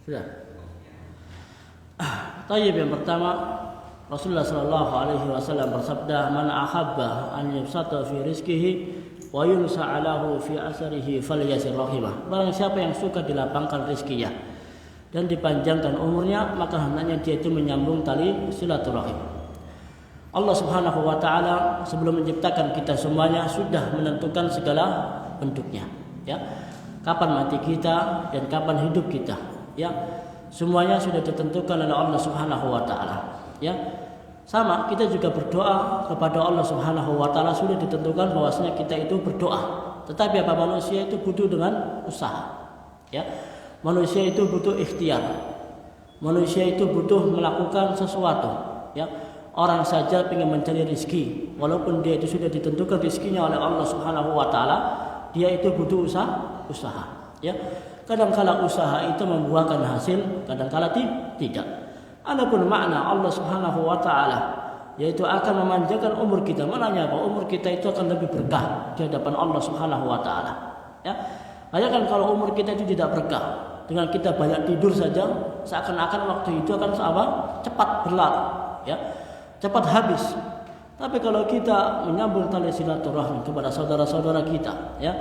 Sudah. Tayyib, yang pertama, Rasulullah sallallahu alaihi wasallam bersabda, "Man ahabba an yubsata fi rizqihi wa yunsa'a lahu fi asarihi falyasir rahimah." Barang siapa yang suka dilapangkan rezekinya dan dipanjangkan umurnya, maka hendaknya dia itu menyambung tali silaturahim. Allah Subhanahu wa taala sebelum menciptakan kita semuanya sudah menentukan segala bentuknya, ya. Kapan mati kita dan kapan hidup kita, ya. Semuanya sudah ditentukan oleh Allah Subhanahu wa taala, ya. Sama, kita juga berdoa kepada Allah Subhanahu wa taala sudah ditentukan bahwasanya kita itu berdoa. Tetapi apa, manusia itu butuh dengan usaha, ya. Manusia itu butuh ikhtiar. Manusia itu butuh melakukan sesuatu, ya. Orang saja ingin mencari rezeki, walaupun dia itu sudah ditentukan rezekinya oleh Allah Subhanahu wa taala, dia itu butuh usaha, ya. Kadang-kala usaha itu membuahkan hasil, kadang-kala tidak. Adapun makna Allah Subhanahu wa taala yaitu akan memanjangkan umur kita. Maknanya apa? Umur kita itu akan lebih berkah di hadapan Allah Subhanahu wa taala, ya. Bayangkan kalau umur kita itu tidak berkah, dengan kita banyak tidur saja, seakan-akan waktu itu akan cepat berlalu, ya. Cepat habis. Tapi kalau kita menyambung tali silaturahmi kepada saudara-saudara kita, ya,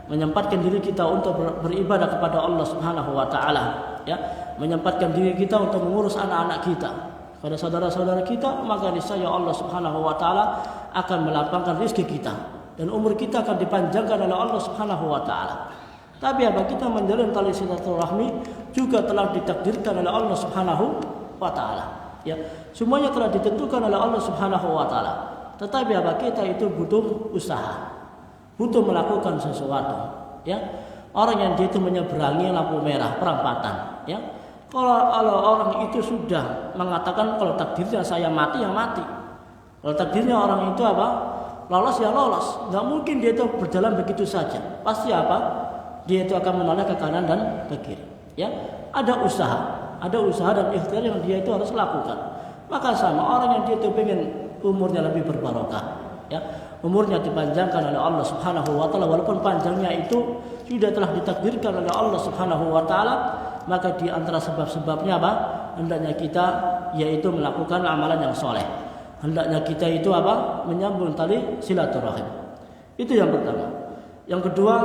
menyempatkan diri kita untuk beribadah kepada Allah Subhanahu wa taala, ya, menyempatkan diri kita untuk mengurus anak-anak kita pada saudara-saudara kita, maka niscaya Allah Subhanahu wa taala akan melapangkan rezeki kita dan umur kita akan dipanjangkan oleh Allah Subhanahu wa taala. Tapi apa, kita menjalin tali silaturahmi juga telah ditakdirkan oleh Allah Subhanahu wa taala, ya. Semuanya telah ditentukan oleh Allah Subhanahu wa taala. Tetapi apa, kita itu butuh usaha, butuh melakukan sesuatu, ya. Orang yang dia itu menyeberangi lampu merah perempatan, ya. Kalau orang itu sudah mengatakan kalau takdirnya saya mati, ya mati. Kalau takdirnya orang itu apa? Lolos, ya lolos. Enggak mungkin dia itu berjalan begitu saja. Pasti apa? Dia itu akan menoleh ke kanan dan ke kiri, ya. Ada usaha dan ikhtiar yang dia itu harus lakukan. Maka sama orang yang dia itu pengen umurnya lebih berbarokah, ya, umurnya dipanjangkan oleh Allah Subhanahu wa taala, walaupun panjangnya itu sudah telah ditakdirkan oleh Allah Subhanahu wa taala, maka di antara sebab-sebabnya apa? Hendaknya kita yaitu melakukan amalan yang soleh. Hendaknya kita itu apa? Menyambung tali silaturahim. Itu yang pertama. Yang kedua,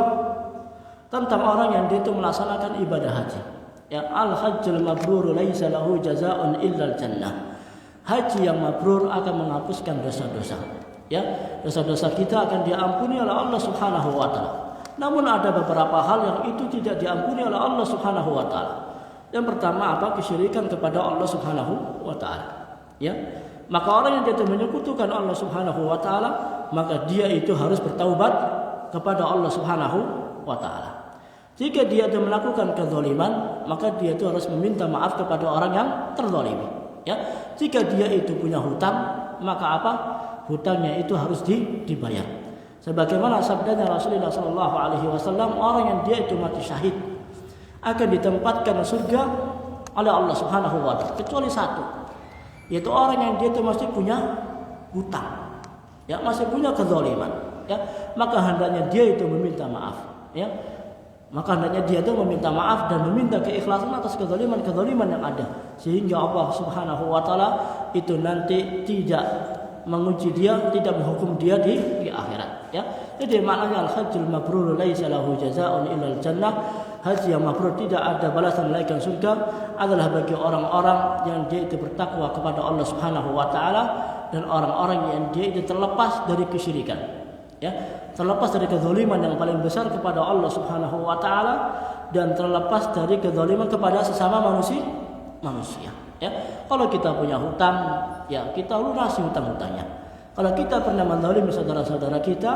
tentang orang yang dia itu melaksanakan ibadah haji. Ya, al-hajjul mabrur laisa lahu jazaa'un illa al-jannah. Haji yang mabrur akan menghapuskan dosa-dosa. Ya, dosa-dosa kita akan diampuni oleh Allah Subhanahu wa taala. Namun ada beberapa hal yang itu tidak diampuni oleh Allah Subhanahu wa taala. Yang pertama apa? Kesyirikan kepada Allah Subhanahu wa taala. Ya. Maka orang yang dia menyekutukan Allah Subhanahu wa taala, maka dia itu harus bertaubat kepada Allah Subhanahu wa taala. Jika dia itu melakukan kezaliman, maka dia itu harus meminta maaf kepada orang yang terzalimi. Ya, jika dia itu punya hutang, maka apa? Hutangnya itu harus dibayar. Sebagaimana sabdanya Rasulullah SAW, orang yang dia itu mati syahid akan ditempatkan surga oleh Allah Subhanahu wa taala, kecuali satu, yaitu orang yang dia itu masih punya hutang, ya, masih punya kezaliman. Ya, maka hendaknya dia itu meminta maaf. Ya. Maka hendaknya dia itu meminta maaf dan meminta keikhlasan atas kezaliman-kezaliman yang ada, sehingga Allah Subhanahu wa taala itu nanti tidak menguji dia, tidak menghukum dia di akhirat. Ya. Jadi maknanya al-hajjul mabrur laisa lahu jazaa'un illa al-jannah. Haji yang mabrur tidak ada balasan melainkan surga adalah bagi orang-orang yang dia itu bertakwa kepada Allah Subhanahu wa taala dan orang-orang yang dia itu terlepas dari kesyirikan. Ya, terlepas dari kezaliman yang paling besar kepada Allah Subhanahu wa taala dan terlepas dari kezaliman kepada sesama manusia. Ya, kalau kita punya hutang, ya kita lunasi hutang-hutangnya. Kalau kita pernah menzalimi saudara-saudara kita,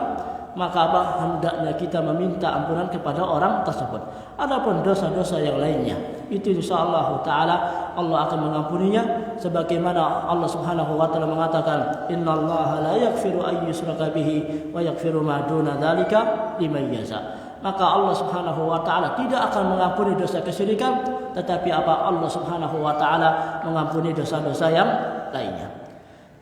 maka apa? Hendaknya kita meminta ampunan kepada orang tersebut. Adapun dosa-dosa yang lainnya, itu insyaallah taala Allah akan mengampuninya, sebagaimana Allah Subhanahu wa taala mengatakan, innallaha la yaghfiru an yushraka bihi wa yaghfiru ma duna dzalika liman yasha. Maka Allah Subhanahu wa taala tidak akan mengampuni dosa kesyirikan, tetapi apa? Allah Subhanahu wa taala mengampuni dosa-dosa yang lainnya.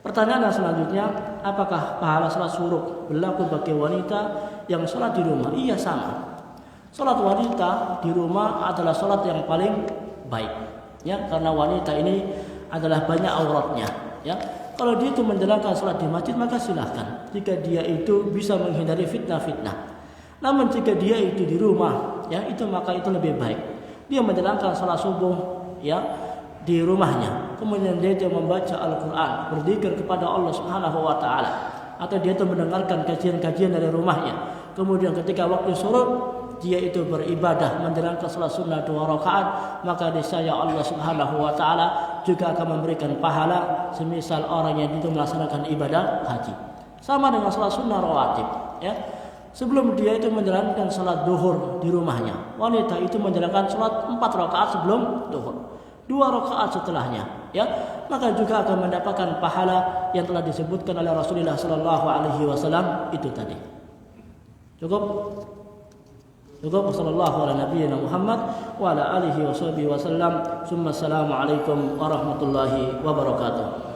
Pertanyaan yang selanjutnya, apakah pahala salat suruh berlaku bagi wanita yang salat di rumah? Iya, sama. Salat wanita di rumah adalah salat yang paling baik. Ya, karena wanita ini adalah banyak auratnya. Ya, kalau dia itu menjalankan salat di masjid, maka silahkan. Jika dia itu bisa menghindari fitnah-fitnah. Namun jika dia itu di rumah, ya itu maka itu lebih baik. Dia menjalankan salat subuh, ya, di rumahnya, kemudian dia membaca Al-Quran, berzikir kepada Allah Subhanahu wa taala, atau dia itu mendengarkan kajian-kajian dari rumahnya. Kemudian ketika waktu surut dia itu beribadah, menjalankan salat sunnah 2 rakaat, maka niscaya Allah Subhanahu wa taala juga akan memberikan pahala semisal orang yang itu melaksanakan ibadah haji. Sama dengan salat sunnah rawatib, ya. Sebelum dia itu menjalankan salat duhur di rumahnya, wanita itu menjalankan salat 4 rakaat sebelum duhur, 2 rakaat setelahnya, ya, maka juga akan mendapatkan pahala yang telah disebutkan oleh Rasulullah sallallahu alaihi wasallam itu tadi. Cukup? Sallallahu ala nabiyyina Muhammad wa ala alihi wa sahbihi wasallam. Assalamualaikum warahmatullahi wabarakatuh.